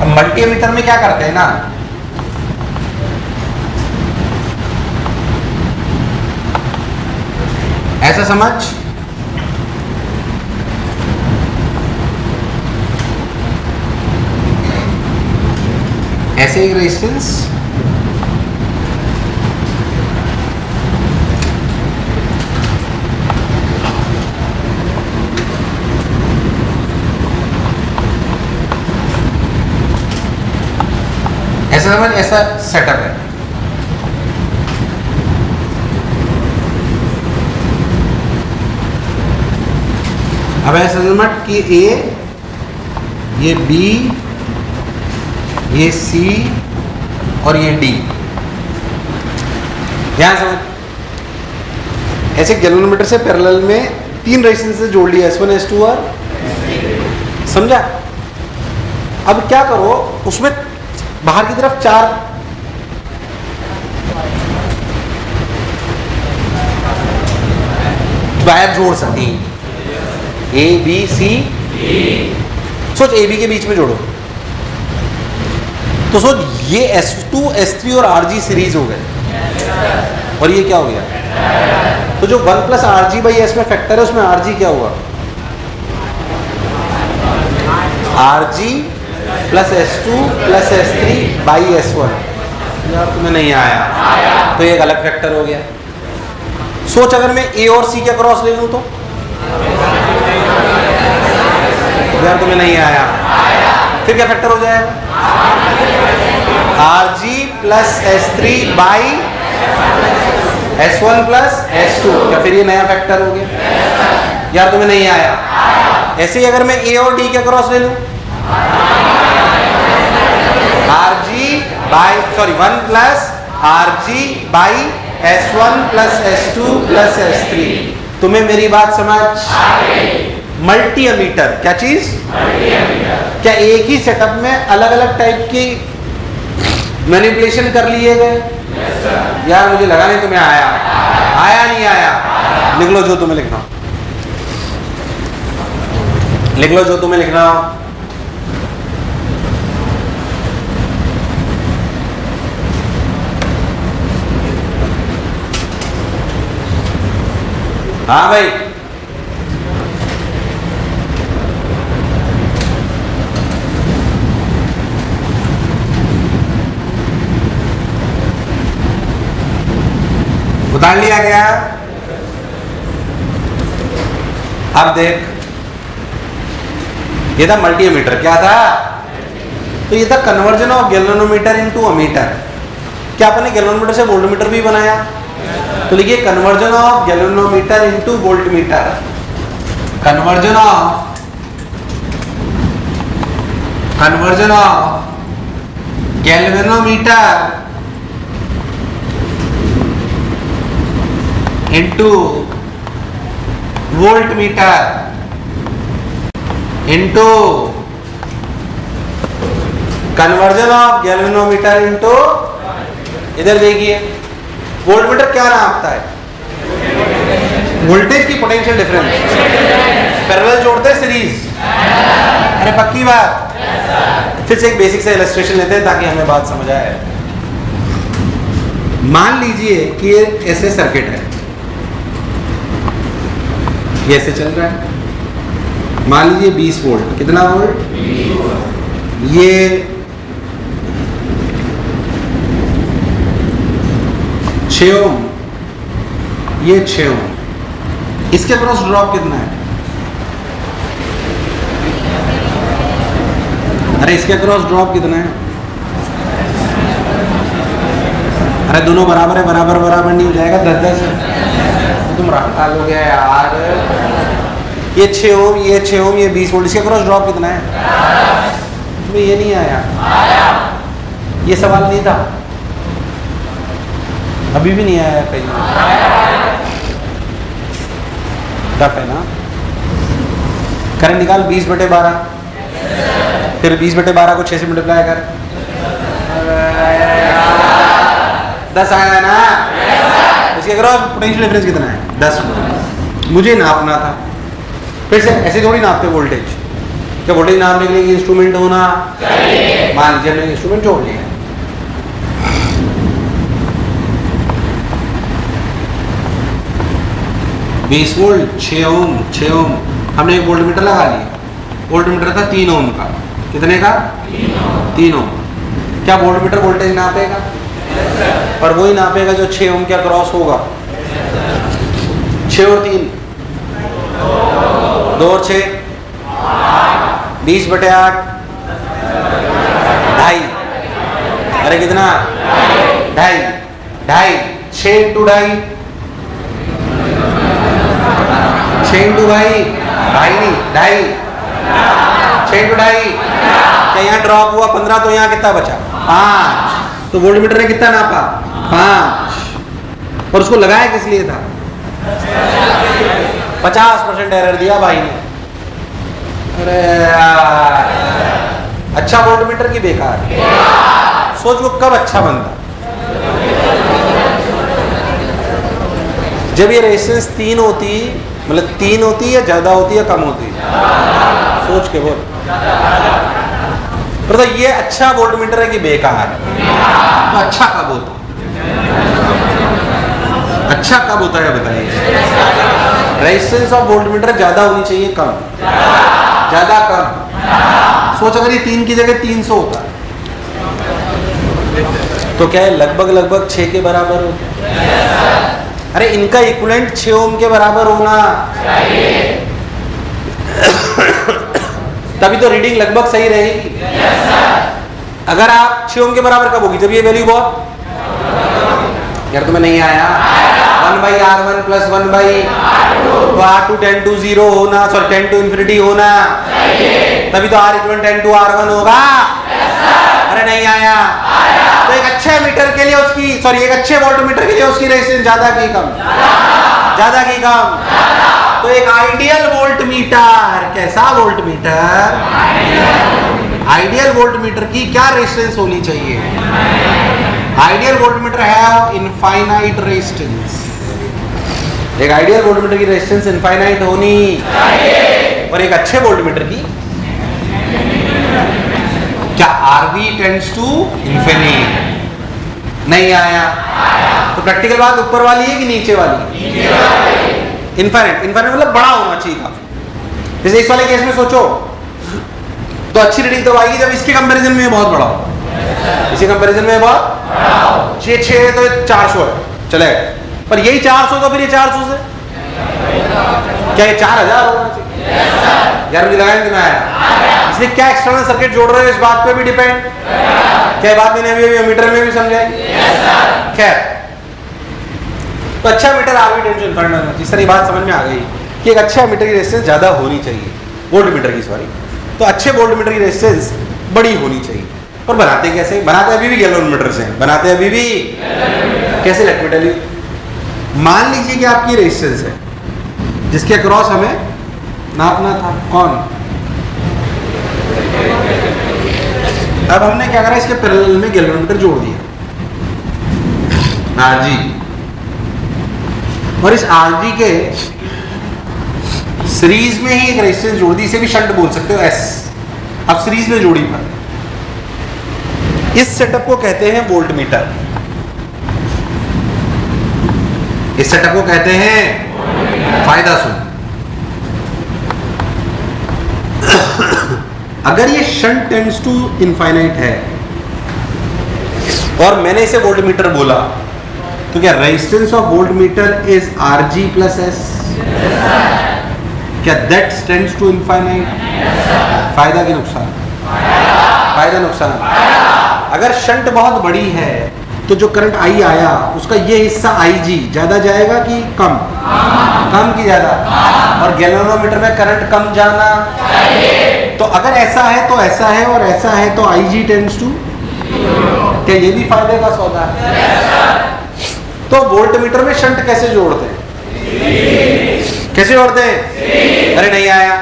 अब मल्टी अमीटर में क्या करते हैं ना, ऐसा समझ, ऐसे एक रेजिस्टेंस, ऐसा समझ, ऐसा सेटअप है। अब ऐसा समझ कि ए, ये बी, ये सी और ये डी, ध्यान समझ। ऐसे गैल्वेनोमीटर से पैरेलल में 3 रेजिस्टेंस जोड़ लिया, S1 S2 और समझा। अब क्या करो, उसमें बाहर की तरफ 4 वायर जोड़ सकती हैं, ए बी सी। सोच ए बी के बीच में जोड़ो, तो सोच ये S2 S3 और RG सीरीज हो गए, और ये क्या हो गया? तो जो 1 प्लस RG बाई S में फैक्टर है, उसमें RG क्या हुआ? RG plus S2 plus S3 by S1। यार तुम्हें नहीं आया, तो ये एक अलग फैक्टर हो गया। सोच अगर मैं A और C का क्रॉस ले लूं तो यार तुम्हें नहीं आया, फिर क्या फैक्टर हो जाएगा? RG plus S3 by S1 plus S2, क्या फिर ये नया फैक्टर हो गया? यार तुम्हें नहीं आया। ऐसे ही अगर मैं A और D का क्रॉस ले लूं, RG by 1 plus RG by S1 plus S2 plus S3। तुम्हें मेरी बात समझ? मल्टी अमीटर, क्या चीज? क्या एक ही सेटअप में अलग अलग टाइप की मैनिपुलेशन कर लिए गए? यार मुझे लगा नहीं तुम्हें आया। आया नहीं आया? लिख लो जो तुम्हें लिखना, लिख लो जो तुम्हें लिखना। हाँ भाई, उतार लिया गया। अब देख, ये था मल्टी अमीटर। क्या था? तो ये था conversion of galvanometer into ammeter. क्या अपने गैल्वेनोमीटर से वोल्टमीटर भी बनाया? तो लिखिए conversion of galvanometer into voltmeter. Conversion of galvanometer into voltmeter into conversion of galvanometer into, इधर देखिए वोल्टमीटर क्या नापता है? वोल्टेज की पोटेंशियल डिफरेंस। पैरेलल जोड़ते हैं सीरीज। अरे पक्की बात। फिर से एक बेसिक से इलस्ट्रेशन लेते हैं ताकि हमें बात समझ आए। मान लीजिए कि ये ऐसे सर्किट है, ये ऐसे चल रहा है, मान लीजिए 20 वोल्ट। कितना वोल्ट? ये 6 ओम ये 6 ओम, इसके क्रॉस ड्रॉप कितना है? अरे इसके क्रॉस ड्रॉप कितना है? अरे दोनों बराबर है, बराबर बराबर नहीं हो जाएगा 10-10 है। तुम रखा लोगे यार। ये 6 ओम, ये 6 ओम, ये 20 वोल्ट, इसके क्रॉस ड्रॉप कितना है? तुम्हें ये नहीं आया? ये सवाल नहीं था, अभी भी नहीं आया कहीं। टफ है ना? करंट निकाल 20/12, फिर 20/12 को 6 से मल्टीप्लाई कर, 10 आया ना? इसके क्रॉस पोटेंशियल डिफरेंस कितना है? 10। मुझे नापना था, फिर से ऐसे थोड़ी नापते वोल्टेज। क्या वोल्टेज नापने के लिए इंस्ट्रूमेंट होना चाहिए? मान लीजिए हमने इंस्ट्रूमेंट जोड़ लिया, 20 वोल्ट, 6 ओम, 6 ओम, हमने एक वोल्ट मीटर लगा लिया। वोल्ट मीटर था 3 ओम का। कितने का? 3 ओम। क्या वोल्ट मीटर वोल्टेज नापेगा? पर वही नापेगा जो 6 ओम का क्रॉस होगा। 6 और 3, 2 और 6, 20/8, 2.5। अरे कितना? 2.5, 6 × 2.5, 6 × 2.5, 2.5, 6 × 2.5। क्या यहाँ ड्रॉप हुआ 15, तो यहाँ कितना बचा? 5। तो वोल्ट मीटर ने कितना नापा? 5। और उसको लगाया किस लिए था? 50% एरर दिया भाई ने। अरे अच्छा वोल्ट मीटर की बेकार। सोच वो कब अच्छा बनता? जब ये रेजिस्टेंस 3 होती, मतलब 3 होती या ज्यादा होती या कम होती? सोच के बोल। तो ये अच्छा वोल्ट मीटर है कि बेकार? तो अच्छा कब होता? अच्छा कब होता है बताइए? रेजिस्टेंस ऑफ वोल्ट मीटर ज्यादा होनी चाहिए, कम? ज्यादा, कम? सोच अगर ये 3 की जगह 300 होता तो क्या है? लगभग 6 के बराबर होता। अरे इनका इक्विवेलेंट 6 ओम के बराबर होना चाहिए, तभी तो रीडिंग लगभग सही रहेगी। अगर आप 6 ओम के बराबर कब होगी? जब ये वैल्यू बहुत, यार तुम्हें नहीं आया, 1/R1 + 1/R2, तो R2 10 to 0 होना, सॉरी 10 to ∞ होना चाहिए, तभी तो R = 10 to R1 होगा। अरे नहीं आया? तो एक अच्छे मीटर के लिए उसकी, सॉरी एक अच्छे वोल्ट मीटर के लिए उसकी रेजिस्टेंस ज्यादा की कम? ज्यादा की कम? तो एक आइडियल वोल्ट मीटर, कैसा volt meter? Ideal volt meter की क्या रेजिस्टेंस होनी चाहिए? Ideal volt meter have infinite resistance. एक आइडियल वोल्ट मीटर की रेजिस्टेंस इनफाइनाइट होनी चाहिए, और एक अच्छे वोल्ट मीटर की क्या? RV tends to infinite. नहीं आया? तो प्रैक्टिकल बात ऊपर वाली है कि नीचे वाली? इनफाइनाइट। इनफाइनाइट मतलब बड़ा होना चाहिए काफी। जैसे इस वाले केस में सोचो तो अच्छी रीडिंग तब आएगी जब इसके कंपैरिजन में बहुत बड़ा हो। इसी कंपैरिजन में बहुत 6 तो 400 है, चलेगा। पर यही 400 तो फिर ये 400 से क्या ये 4000 होना चाहिए? यार मुझे लगा कितना आया। इसलिए क्या एक्सटर्नल सर्किट जोड़ रहे हो, इस बात पे भी डिपेंड। क्या बात मैंने अभी मीटर में भी समझाई? खैर, तो अच्छा meter RV tends to infinite, जिस तरह बात समझ में आ गई कि एक अच्छा मीटर की रेजिस्टेंस ज्यादा होनी चाहिए, वोल्ट मीटर की, सॉरी। तो अच्छे वोल्ट मीटर की रेजिस्टेंस बड़ी होनी चाहिए। और बनाते कैसे? बनाते अभी भी गैल्वेनोमीटर से, बनाते अभी भी कैसे? Let me tell you. मान लीजिए कि आपकी रेजिस्टेंस है जिसके अक्रॉस हमें नापना था, कौन? अब हमने क्या करा, इसके पैरेलल में गैल्वेनोमीटर जोड़ दिया, RG, और इस RG के सीरीज में ही एक रेजिस्टेंस जोड़ दी, इसे भी शंट बोल सकते हो, S। अब सीरीज में जोड़ी पर इस सेटअप को कहते हैं वोल्ट मीटर। इस सेटअप को कहते हैं, फायदा सुन, अगर ये शंट टेंड्स टू इनफाइनाइट है और मैंने इसे वोल्ट मीटर बोला, तो क्या resistance of volt meter is Rg plus S? क्या दैट टेंड्स टू इनफाइनाइट? फायदा कि नुकसान? फायदा नुकसान। अगर शंट बहुत बड़ी है तो जो करंट आई आया उसका ये हिस्सा Ig ज्यादा जाएगा कि कम? कम की ज्यादा। और गैल्वेनोमीटर में करंट कम जाना तो अगर ऐसा है तो ऐसा है और ऐसा है तो Ig टेंड्स टू, क्या ये भी फायदे का सौदा है? तो वोल्ट मीटर में शंट कैसे जोड़ते हैं? कैसे जोड़ते हैं? अरे नहीं आया।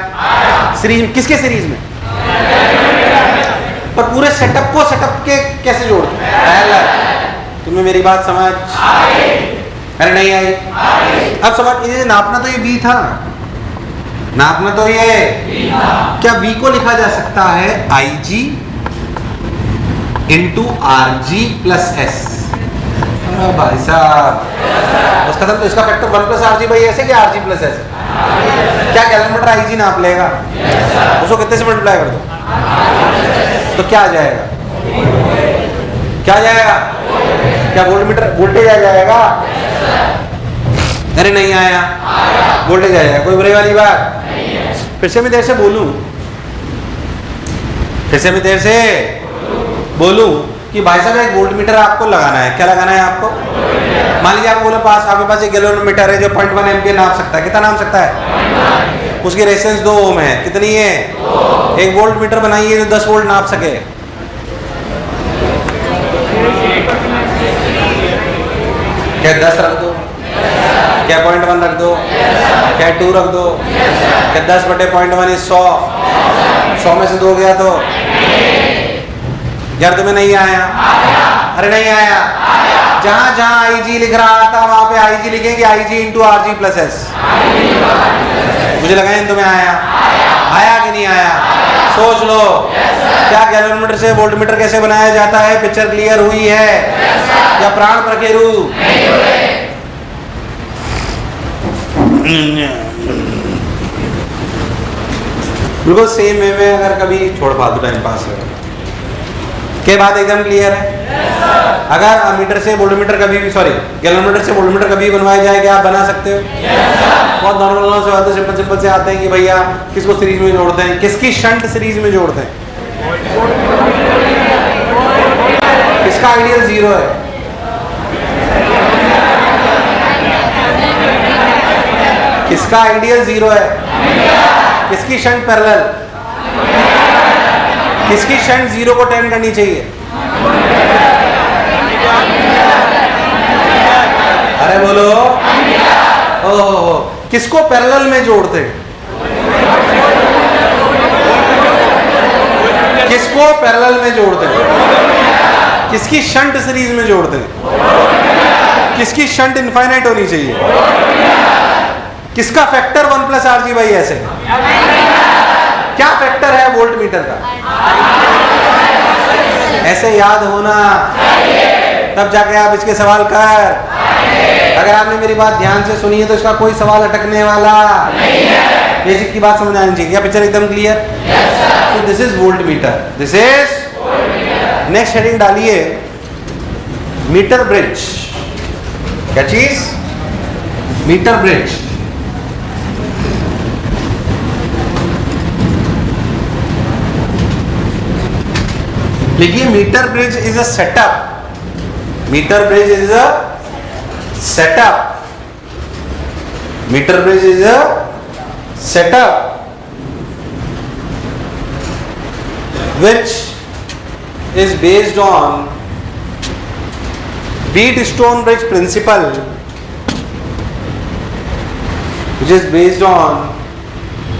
सीरीज, किसके सीरीज में? पर पूरे सेटअप को सेटअप के कैसे जोड़ते हैं? तुम्हें मेरी बात समझ? अरे नहीं आई। अब समझ, ये नापना तो ये V था, नापना तो ये क्या V को लिखा जा सकता है Ig into Rg plus S? भाई साहब उसका तो इसका factor 1 plus Rg by S है क्या Rg प्लस एस? क्या कैलकुलेटर Ig नाप लेगा? उसको कितने से मल्टीप्लाई कर दो तो क्या आ जाएगा? क्या आ जाएगा? क्या वोल्ट मीटर वोल्टेज आ जाएगा? अरे नहीं आया। वोल्टेज आ जाएगा। कोई बुरी वाली बात? फिर से मैं देर से बोलूं, फिर से मैं देर से बोलूं कि भाई साहब एक वोल्ट मीटर आपको लगाना है। क्या लगाना है आपको? मान लीजिए आप बोले पास आपके पास एक गैल्वेनोमीटर है जो 0.1 एम्पियर नाप सकता है। कितना नाप सकता है? उसकी रेजिस्टेंस 2 ओम है। कितनी है? एक वोल्ट मीटर बनाइए जो 10 वोल्ट नाप सके। क्या 10 रख दो? क्या 0.1 रख दो? क्या 2 रख दो? क्या 10 बटे 0.1 इज 100? 100 में से 2 गया तो यार तुम्हें नहीं आया? अरे नहीं आया। जहां जहां Ig लिख रहा था वहां पे Ig लिखेंगे Ig into Rg plus S. मुझे लगा तुम्हें आया। आया कि नहीं आया? सोच लो। क्या गैल्वेनोमीटर से वोल्टमीटर कैसे बनाया जाता है? पिक्चर क्लियर हुई है या प्राण प्रकेरु? बिल्कुल सेम वे में अगर कभी छोड़ फालतू टाइम पास है के बात एकदम क्लियर है। अगर मीटर से वोल्टमीटर कभी भी गैल्वेनोमीटर से वोल्टमीटर कभी बनवाया जाए क्या आप बना सकते हो? बहुत नॉर्मल से बातें सिंपल सिंपल से आते हैं कि भैया किसको सीरीज में जोड़ते हैं, किसकी शंट सीरीज में जोड़ते हैं, किसका आइडियल 0 है, किसका आइडियल 0 है, किसकी शंट पैरेलल, किसकी शंट 0 को टेंड करनी चाहिए? अरे बोलो। ओहो, किसको पैरेलल में जोड़ते हैं? किसको पैरेलल में जोड़ते हैं? किसकी शंट सीरीज में जोड़ते हैं? किसकी शंट इनफाइनाइट होनी चाहिए? किसका factor 1 plus Rg by S है? क्या फैक्टर है वोल्ट मीटर का? ऐसे याद होना तब जाके आप इसके सवाल कर। अगर आपने मेरी बात ध्यान से सुनी है तो इसका कोई सवाल अटकने वाला नहीं है। बेसिक की बात समझ आनी चाहिए। क्या पिक्चर एकदम क्लियर? तो this is voltmeter, this is. Next heading डालिए मीटर ब्रिज। क्या चीज? Meter bridge. देखिए meter bridge is a setup. Meter bridge is a setup. Meter bridge is a setup which is based on Wheatstone bridge principle, which is based on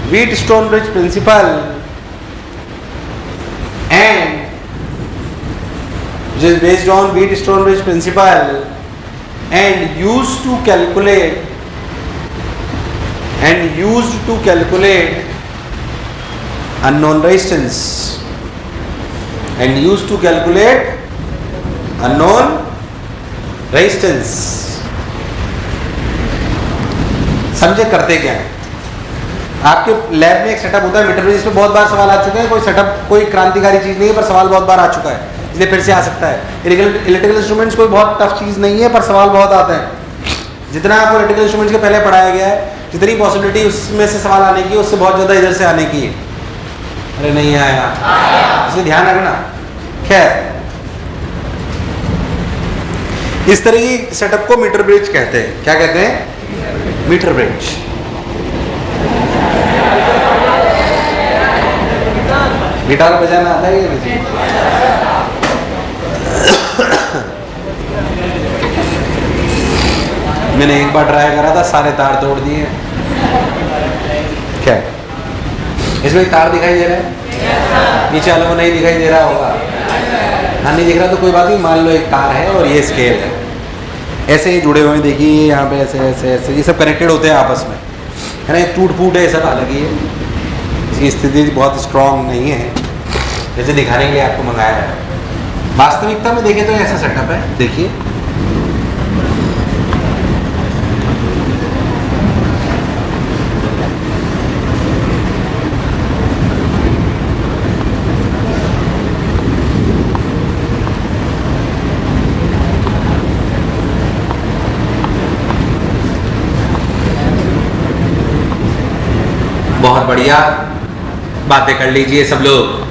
Wheatstone bridge principle and which is based on Wheatstone bridge principle and used to calculate unknown resistance and used to calculate unknown resistance। समझे करते क्या है? आपके lab में एक setup होता है metre bridge. इसमें बहुत बार सवाल आ चुके हैं। कोई सेटअप कोई क्रांतिकारी चीज नहीं है पर सवाल बहुत बार आ चुका है। इसलिए फिर से आ सकता है। इलेक्ट्रिकल इंस्ट्रूमेंट्स कोई बहुत टफ चीज़ नहीं है, पर सवाल बहुत आते हैं। जितना आपको इलेक्ट्रिकल इंस्ट्रूमेंट्स के पहले पढ़ाया गया है, जितनी पॉसिबिलिटी उसमें से सवाल आने की, उससे बहुत ज़्यादा इधर से आने की है। अरे नहीं आया, इसलिए ध्यान रखना। खैर, इस तरह की सेटअप को मीटर ब्रिज कहते हैं। क्या कहते हैं? Metre bridge. गिटार बजाना आता है या नहीं? मैंने एक बार ट्राई करा था, सारे तार तोड़ दिए। क्या इसमें तार दिखाई दे रहा है? नीचे वालों को नहीं दिखाई दे रहा होगा। हाँ, नहीं दिख रहा तो कोई बात नहीं, मान लो एक तार है और ये स्केल है, ऐसे ही जुड़े हुए हैं। देखिए यहाँ पे ऐसे ऐसे ऐसे ये सब कनेक्टेड होते हैं आपस में, है ना। टूट फूट है, सब अलग ही है। इसकी स्थिति बहुत स्ट्रांग नहीं है, जैसे दिखाने के लिए आपको मंगाया है। वास्तविकता में देखें तो ऐसा सेटअप है। देखिए बहुत बढ़िया, बातें कर लीजिए सब लोग।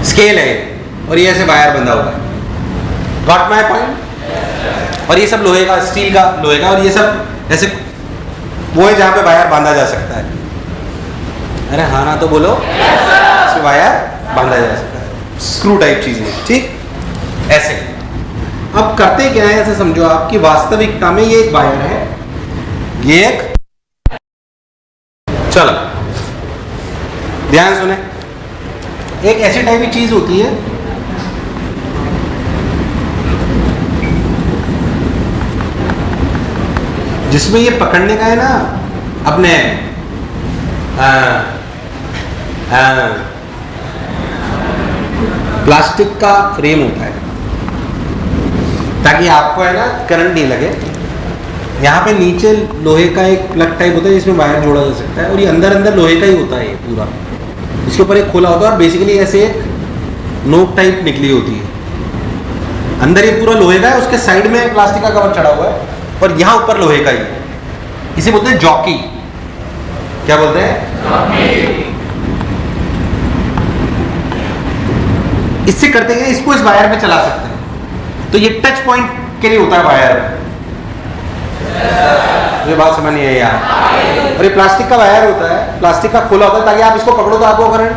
स्केल है और ये ऐसे वायर बंधा हुआ है। Got my point? और ये सब लोहे का, स्टील का, लोहे का, और ये सब ऐसे वो है जहां पे वायर बांधा जा सकता है। अरे हाँ ना तो बोलो। इसमें वायर बांधा जा सकता है, स्क्रू टाइप चीजें, ठीक ऐसे। अब करते क्या है, ऐसे समझो आप कि वास्तविकता में ये एक वायर है, ये एक, चलो ध्यान सुने, एक ऐसी टाइप की चीज होती है जिसमें ये पकड़ने का है ना अपने प्लास्टिक का फ्रेम होता है, ताकि आपको है ना करंट नहीं लगे। यहाँ पे नीचे लोहे का एक प्लग टाइप होता है जिसमें वायर जोड़ा जा सकता है, और ये अंदर अंदर लोहे का ही होता है ये पूरा। इसके ऊपर एक खोला होता है और बेसिकली ऐसे एक नोक टाइप निकली होती है। अंदर ये पूरा लोहे का है, उसके साइड में प्लास्टिक का कवर चढ़ा हुआ है, और यहाँ ऊपर लोहे का ही है। इसे बोलते हैं जॉकी। क्या बोलते हैं? इससे करते हैं, इसको इस वायर में चला सकते हैं। तो ये टच पॉइंट के लिए होता है वायर। ये बात समझ नहीं है यार। और ये प्लास्टिक का वायर होता है, प्लास्टिक का खोला होता है, ताकि आप इसको पकड़ो तो आपको करंट,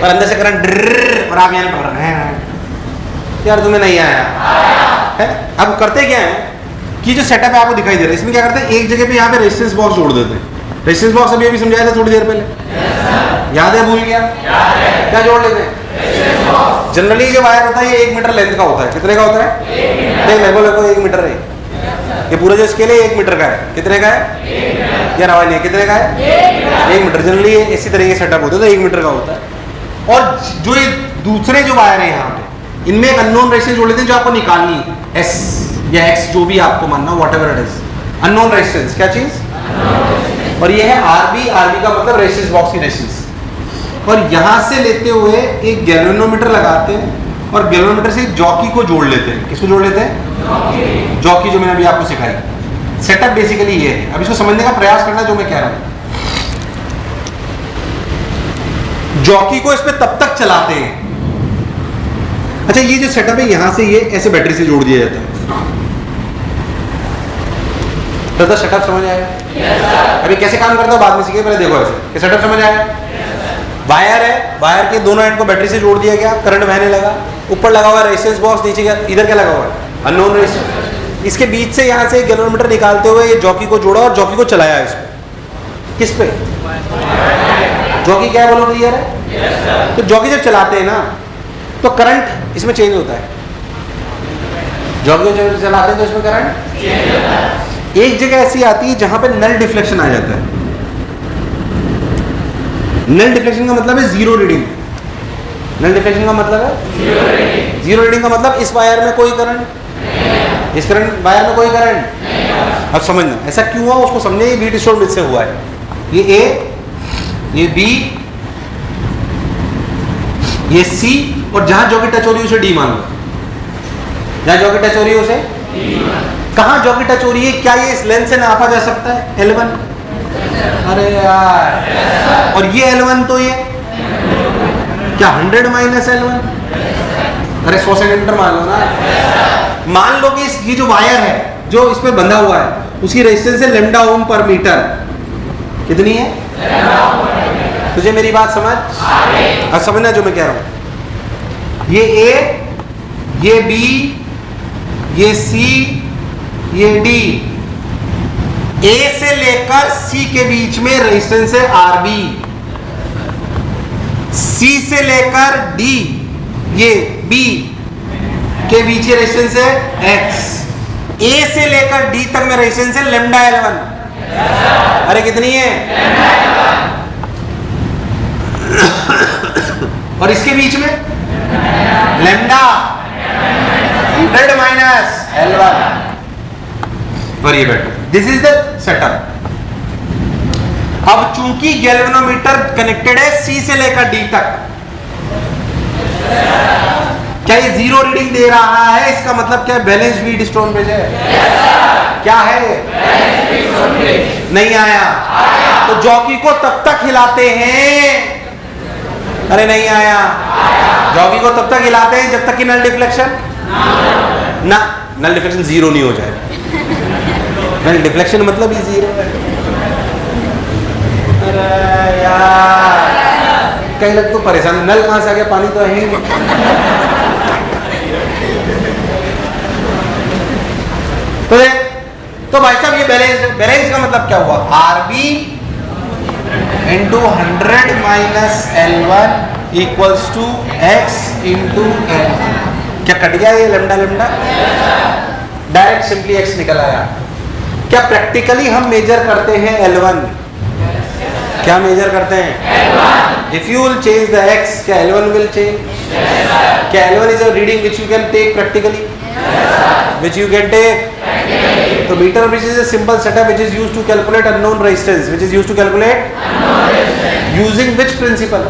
और अंदर से करंट, और आप यहाँ पकड़ रहे हैं। यार तुम्हें नहीं आया है। अब करते क्या है कि जो सेटअप है आपको दिखाई दे रहा है, इसमें क्या करते हैं, एक जगह पे यहाँ पे रेजिस्टेंस बॉक्स जोड़ देते हैं। रेजिस्टेंस बॉक्स अभी समझाया था थोड़ी देर पहले, याद है? भूल गया? क्या जोड़ लेते हैं? जनरली जो वायर होता है ये 1 मीटर लेंथ का होता है। कितने का होता है? लगभग 1 मीटर है। ये पूरा जो स्केल है 1 मीटर का है। कितने का है? यार आवाज नहीं, कितने का है? 1 मीटर। जनरली इसी तरह के सेटअप होते हैं, तो 1 मीटर का होता है। और जो ये दूसरे जो वायर है यहाँ पे, इनमें एक अननोन रेजिस्टेंस जोड़ लेते हैं जो आपको निकालनी है, एस या एक्स, जो भी आपको मानना, whatever it is. Unknown resistance क्या चीज? और ये है आरबी। आरबी का मतलब रेजिस्टेंस बॉक्स की रेजिस्टेंस। और यहां से लेते हुए एक गैल्वेनोमीटर लगाते हैं, और गैल्वेनोमीटर से जॉकी को जोड़ लेते हैं। किसको जोड़ लेते हैं? जॉकी, जो मैंने अभी आपको सिखाई। सेटअप बेसिकली ये है। अब इसको समझने का प्रयास करना जो मैं कह रहा हूं। जॉकी को इस पे तब तक चलाते हैं। अच्छा, ये जो सेटअप है यहां से ये ऐसे बैटरी से जोड़ दिया जाता है। तो सेटअप समझ आया? अभी कैसे काम करता है बाद में सीखे, पहले देखो ऐसे। सेटअप समझ आया? वायर है, वायर के दोनों एंड को बैटरी से जोड़ दिया गया, करंट बहने लगा। ऊपर लगा हुआ रेजिस्टेंस बॉक्स, नीचे क्या, इधर क्या लगा हुआ है? Unknown resistance. इसके बीच से यहाँ से गैल्वेनोमीटर निकालते हुए ये जॉकी को जोड़ा और जॉकी को चलाया इस पे। किस पे? जॉकी क्या है बोलो, क्लियर है? तो जॉकी जब चलाते हैं ना तो करंट इसमें चेंज होता है। जॉकी जब चलाते हैं तो इसमें करंट एक जगह ऐसी आती है जहां पे नल डिफ्लेक्शन आ जाता है। नल डिफ्लेक्शन का मतलब है जीरो रीडिंग। नल डिफ्लेक्शन का मतलब है जीरो रीडिंग का मतलब इस वायर में कोई करंट, इस करंट वायर में कोई करंट। अब समझना ऐसा क्यों हुआ, उसको समझने। ये व्हीटस्टोन ब्रिज से हुआ है। ये ए ये B, ये C, और जहां जॉकी टच हो रही है उसे D मान लो। जहां जॉकी टच हो रही है उसे कहां जॉकी टच हो रही है? क्या ये इस लेंथ से नापा जा सकता है? L1? अरे यार, और ये L1 तो ये क्या 100 माइनस L1? अरे 100 सेंटीमीटर मान लो ना। मान लो कि ये जो वायर है जो इस पे बंधा हुआ है उसकी रेजिस्टेंस है लैम्डा ओम पर मीटर। कितनी है? तुझे मेरी बात समझ? अब समझना जो मैं कह रहा हूं। ये A, ये B, ये C, ये D। A से लेकर C के बीच में रेजिस्टेंस है RB। C से लेकर D, ये B के बीच की रेजिस्टेंस है X। A से लेकर D तक में रेजिस्टेंस है लैम्डा L1। अरे कितनी है? और इसके बीच में लैम्डा 100 माइनस L1। और ये बैठो, दिस इज द सेटअप। अब चूंकि गैल्वेनोमीटर कनेक्टेड है C से लेकर D तक, क्या ये 0 रीडिंग दे रहा है? इसका मतलब क्या? बैलेंस फीड स्टोन ब्रिज है। क्या है? नहीं आया तो जॉकी को तब तक हिलाते हैं। अरे नहीं आया, जॉकी को तब तक हिलाते हैं जब तक कि नल डिफ्लेक्शन ना, नल डिफ्लेक्शन 0 नहीं हो जाए। नल डिफ्लेक्शन मतलब ही 0 है। अरे यार, कई लोग तो परेशान है, नल कहां से आ गया? पानी तो है ही नहीं। तो भाई साहब ये बैलेंस का मतलब क्या हुआ? RB इंटू 100 माइनस L1 equals to X into L। क्या कट गया ये lambda lambda? Direct simply X निकल आया। क्या प्रैक्टिकली हम मेजर करते हैं L1? क्या मेजर करते हैं? If you will change the X, क्या L1 विल चेंज? क्या L1 is a reading which you can take practically? Which you can take? So meter bridge is a simple setup which is used to calculate unknown resistance. Which is used to calculate using which principle?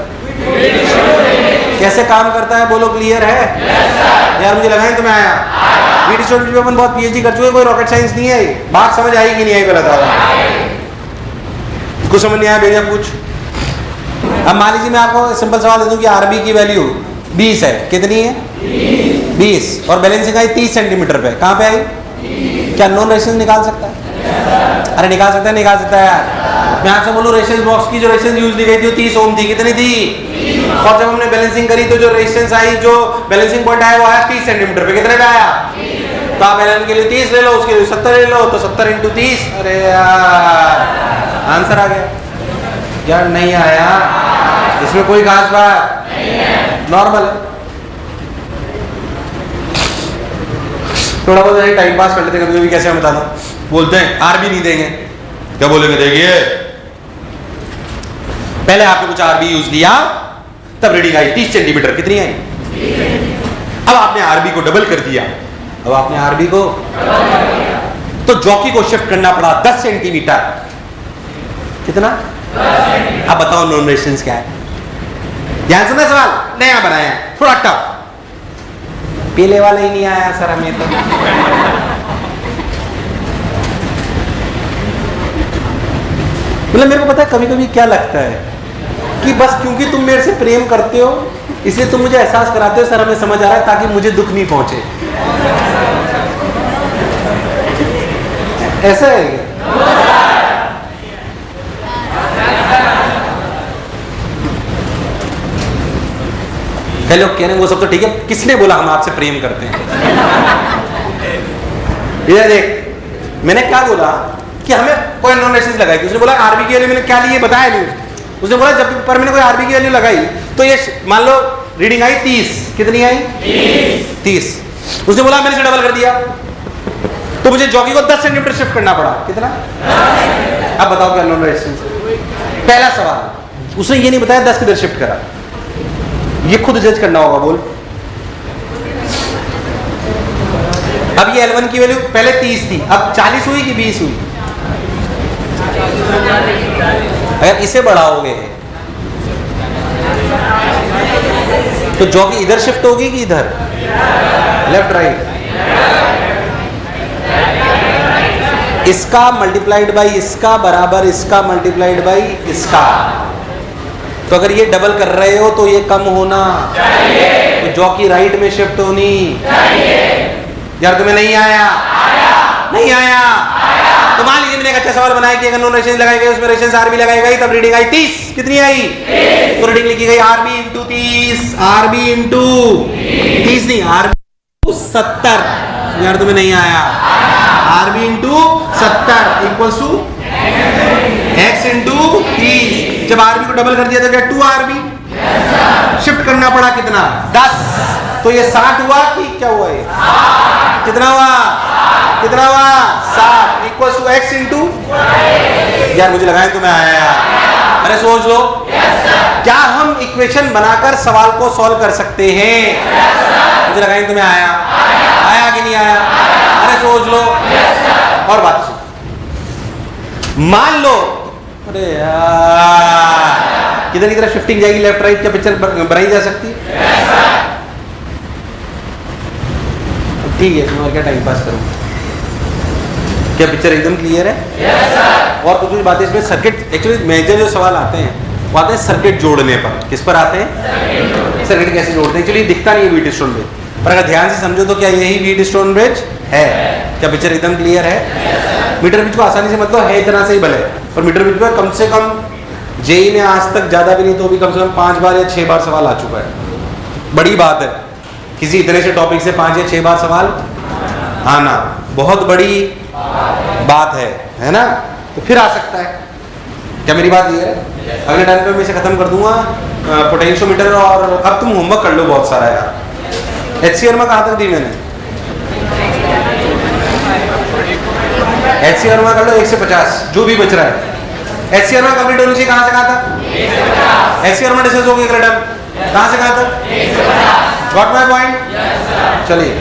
कैसे काम करता है बोलो? Clear है? यार मुझे लगा ही तुम्हें आया। वीडियो स्टूडेंट पे अपन बहुत पीएचडी कर चुके, कोई रॉकेट साइंस नहीं है। बात समझ आई कि नहीं आई? पहले बताओ। कुछ समझ नहीं आया? भेजा पूछ। अब मान लीजिए मैं आपको सिंपल सवाल दे दूं कि RB की वैल्यू 20 है। कितनी है? 20। और बैलेंसिंग आई 30 सेंटीमीटर पे। कहां पे आई? क्या नॉन रेजिस्टेंस निकाल सकता है? अरे निकाल सकता है, निकाल सकता है यार। मैं आपसे बोलूं रेजिस्टेंस बॉक्स की जो रेजिस्टेंस यूज दी गई थी वो 30 ओम थी। कितनी थी? और जब हमने बैलेंसिंग करी तो जो रेजिस्टेंस आई, जो बैलेंसिंग पॉइंट आया वो आया 30 सेंटीमीटर पे। कितने पे आया? तो आप L1 के लिए 30 ले लो, उसके लिए 70 ले लो, तो 70 इंटू 30। अरे यार आंसर आ गया। यार नहीं आया, इसमें कोई खास बात नॉर्मल है। थोड़ा बहुत ऐसे टाइम पास कर लेते हैं कभी-कभी। कैसे हम बता दो, बोलते हैं RB नहीं देंगे। क्या बोलेंगे? देखिए पहले आपने कुछ RB यूज लिया तब रीडिंग आई 30 सेंटीमीटर। कितनी आई? अब आपने RB को डबल कर दिया। अब आपने RB को तो जॉकी को शिफ्ट करना पड़ा 10 सेंटीमीटर। कितना? अब बताओ नॉन रेजिस्टेंस क्या है? ध्यान सुना सवाल, नया बनाया, थोड़ा टफ। पीले वाला ही नहीं आया सर हमें तो। मतलब मेरे को पता है कभी कभी क्या लगता है कि बस क्योंकि तुम मेरे से प्रेम करते हो इसलिए तुम मुझे एहसास कराते हो सर हमें समझ आ रहा है, ताकि मुझे दुख नहीं पहुंचे। ऐसा है क्या? लोग कह रहे हैं वो सब तो ठीक है, किसने बोला हम आपसे प्रेम करते हैं? ये देख मैंने क्या बोला कि हमें कोई नॉन रेजिस्टेंस लगाई, उसने बोला RB की वैल्यू मैंने क्या ली बताया नहीं। उसने बोला जब पर मैंने कोई RB की वैल्यू लगाई तो ये मान लो रीडिंग आई 30। कितनी आई? 30। उसने बोला मैंने इसे डबल कर दिया तो मुझे जॉकी को 10 सेंटीमीटर शिफ्ट करना पड़ा। कितना? अब बताओ क्या नॉन रेजिस्टेंस? पहला सवाल उसने ये नहीं बताया 10 किधर शिफ्ट करा, ये खुद जज करना होगा। बोल अब ये L1 की वैल्यू पहले 30 थी, अब 40 हुई कि 20 हुई? अगर इसे बढ़ाओगे तो जॉकी इधर शिफ्ट होगी कि इधर, लेफ्ट राइट, इसका मल्टीप्लाइड बाई इसका बराबर इसका मल्टीप्लाइड बाई इसका। तो अगर ये डबल कर रहे हो तो ये कम होना चाहिए, तो जॉकी राइट में शिफ्ट होनी चाहिए। यार तुम्हें नहीं आया? नहीं आया? तो मान लीजिए मैंने एक अच्छा सवाल बनाया कि अगर नॉन रेशियंस लगाई गई उसमें रेशियंस आरबी लगाई गई, तब रीडिंग आई 30। कितनी आई? 30। तो रीडिंग लिखी गई आरबी इंटू 30, आरबी इंटू 30 नहीं, आरबी 70। यार तुम्हें नहीं आया? RB into 70 equals to X into 30। जब आरबी को डबल कर दिया तो क्या 2 आरबी? शिफ्ट करना पड़ा कितना? 10। तो ये 60 हुआ कि क्या हुआ? ये कितना हुआ? कितना हुआ? 60 इक्वल्स टू एक्स इंटू। यार मुझे लगाए तो मैं आया। अरे सोच लो, क्या हम इक्वेशन बनाकर सवाल को सॉल्व कर सकते हैं? मुझे लगाए तो मैं आया। आया कि नहीं आया? अरे सोच लो। और बात मान लो, अरे यार किधर किधर शिफ्टिंग जाएगी, लेफ्ट राइट, क्या पिक्चर बनाई जा सकती है? ठीक है, मैं क्या टाइम पास करूं? क्या पिक्चर एकदम क्लियर है? yes, और कुछ बातें इसमें सर्किट, एक्चुअली मेजर जो सवाल आते हैं वो आते हैं सर्किट जोड़ने पर। किस पर आते हैं? सर्किट कैसे जोड़ते हैं। एक्चुअली दिखता नहीं है व्हीट स्टोन ब्रिज, पर अगर ध्यान से समझो तो क्या यही व्हीट स्टोन ब्रिज है? क्या पिक्चर एकदम क्लियर है? मीटर ब्रिज को आसानी से मतलब है इतना से ही भले, पर मीटर ब्रिज पर कम से कम जेई में आज तक ज्यादा भी नहीं तो भी कम से कम 5 बार या 6 बार सवाल आ चुका है। बड़ी बात है किसी इतने से टॉपिक से 5 या 6 बार सवाल आना, बहुत बड़ी बात है ना? तो फिर आ सकता है। क्या मेरी बात क्लियर है? अगले टाइम पे मैं इसे खत्म कर दूंगा पोटेंशियोमीटर, और अब तुम होमवर्क कर लो बहुत सारा यार। एचसीआर में कहाँ तक दी मैंने? एचसीआर में कर लो 1 से 50 जो भी बच रहा है। एचसीआर में कंप्लीट होनी चाहिए कहाँ से कहाँ तक? एचसीआर में डिस्कस होगी अगले टाइम कहाँ से कहाँ तक? Got my point? चलिए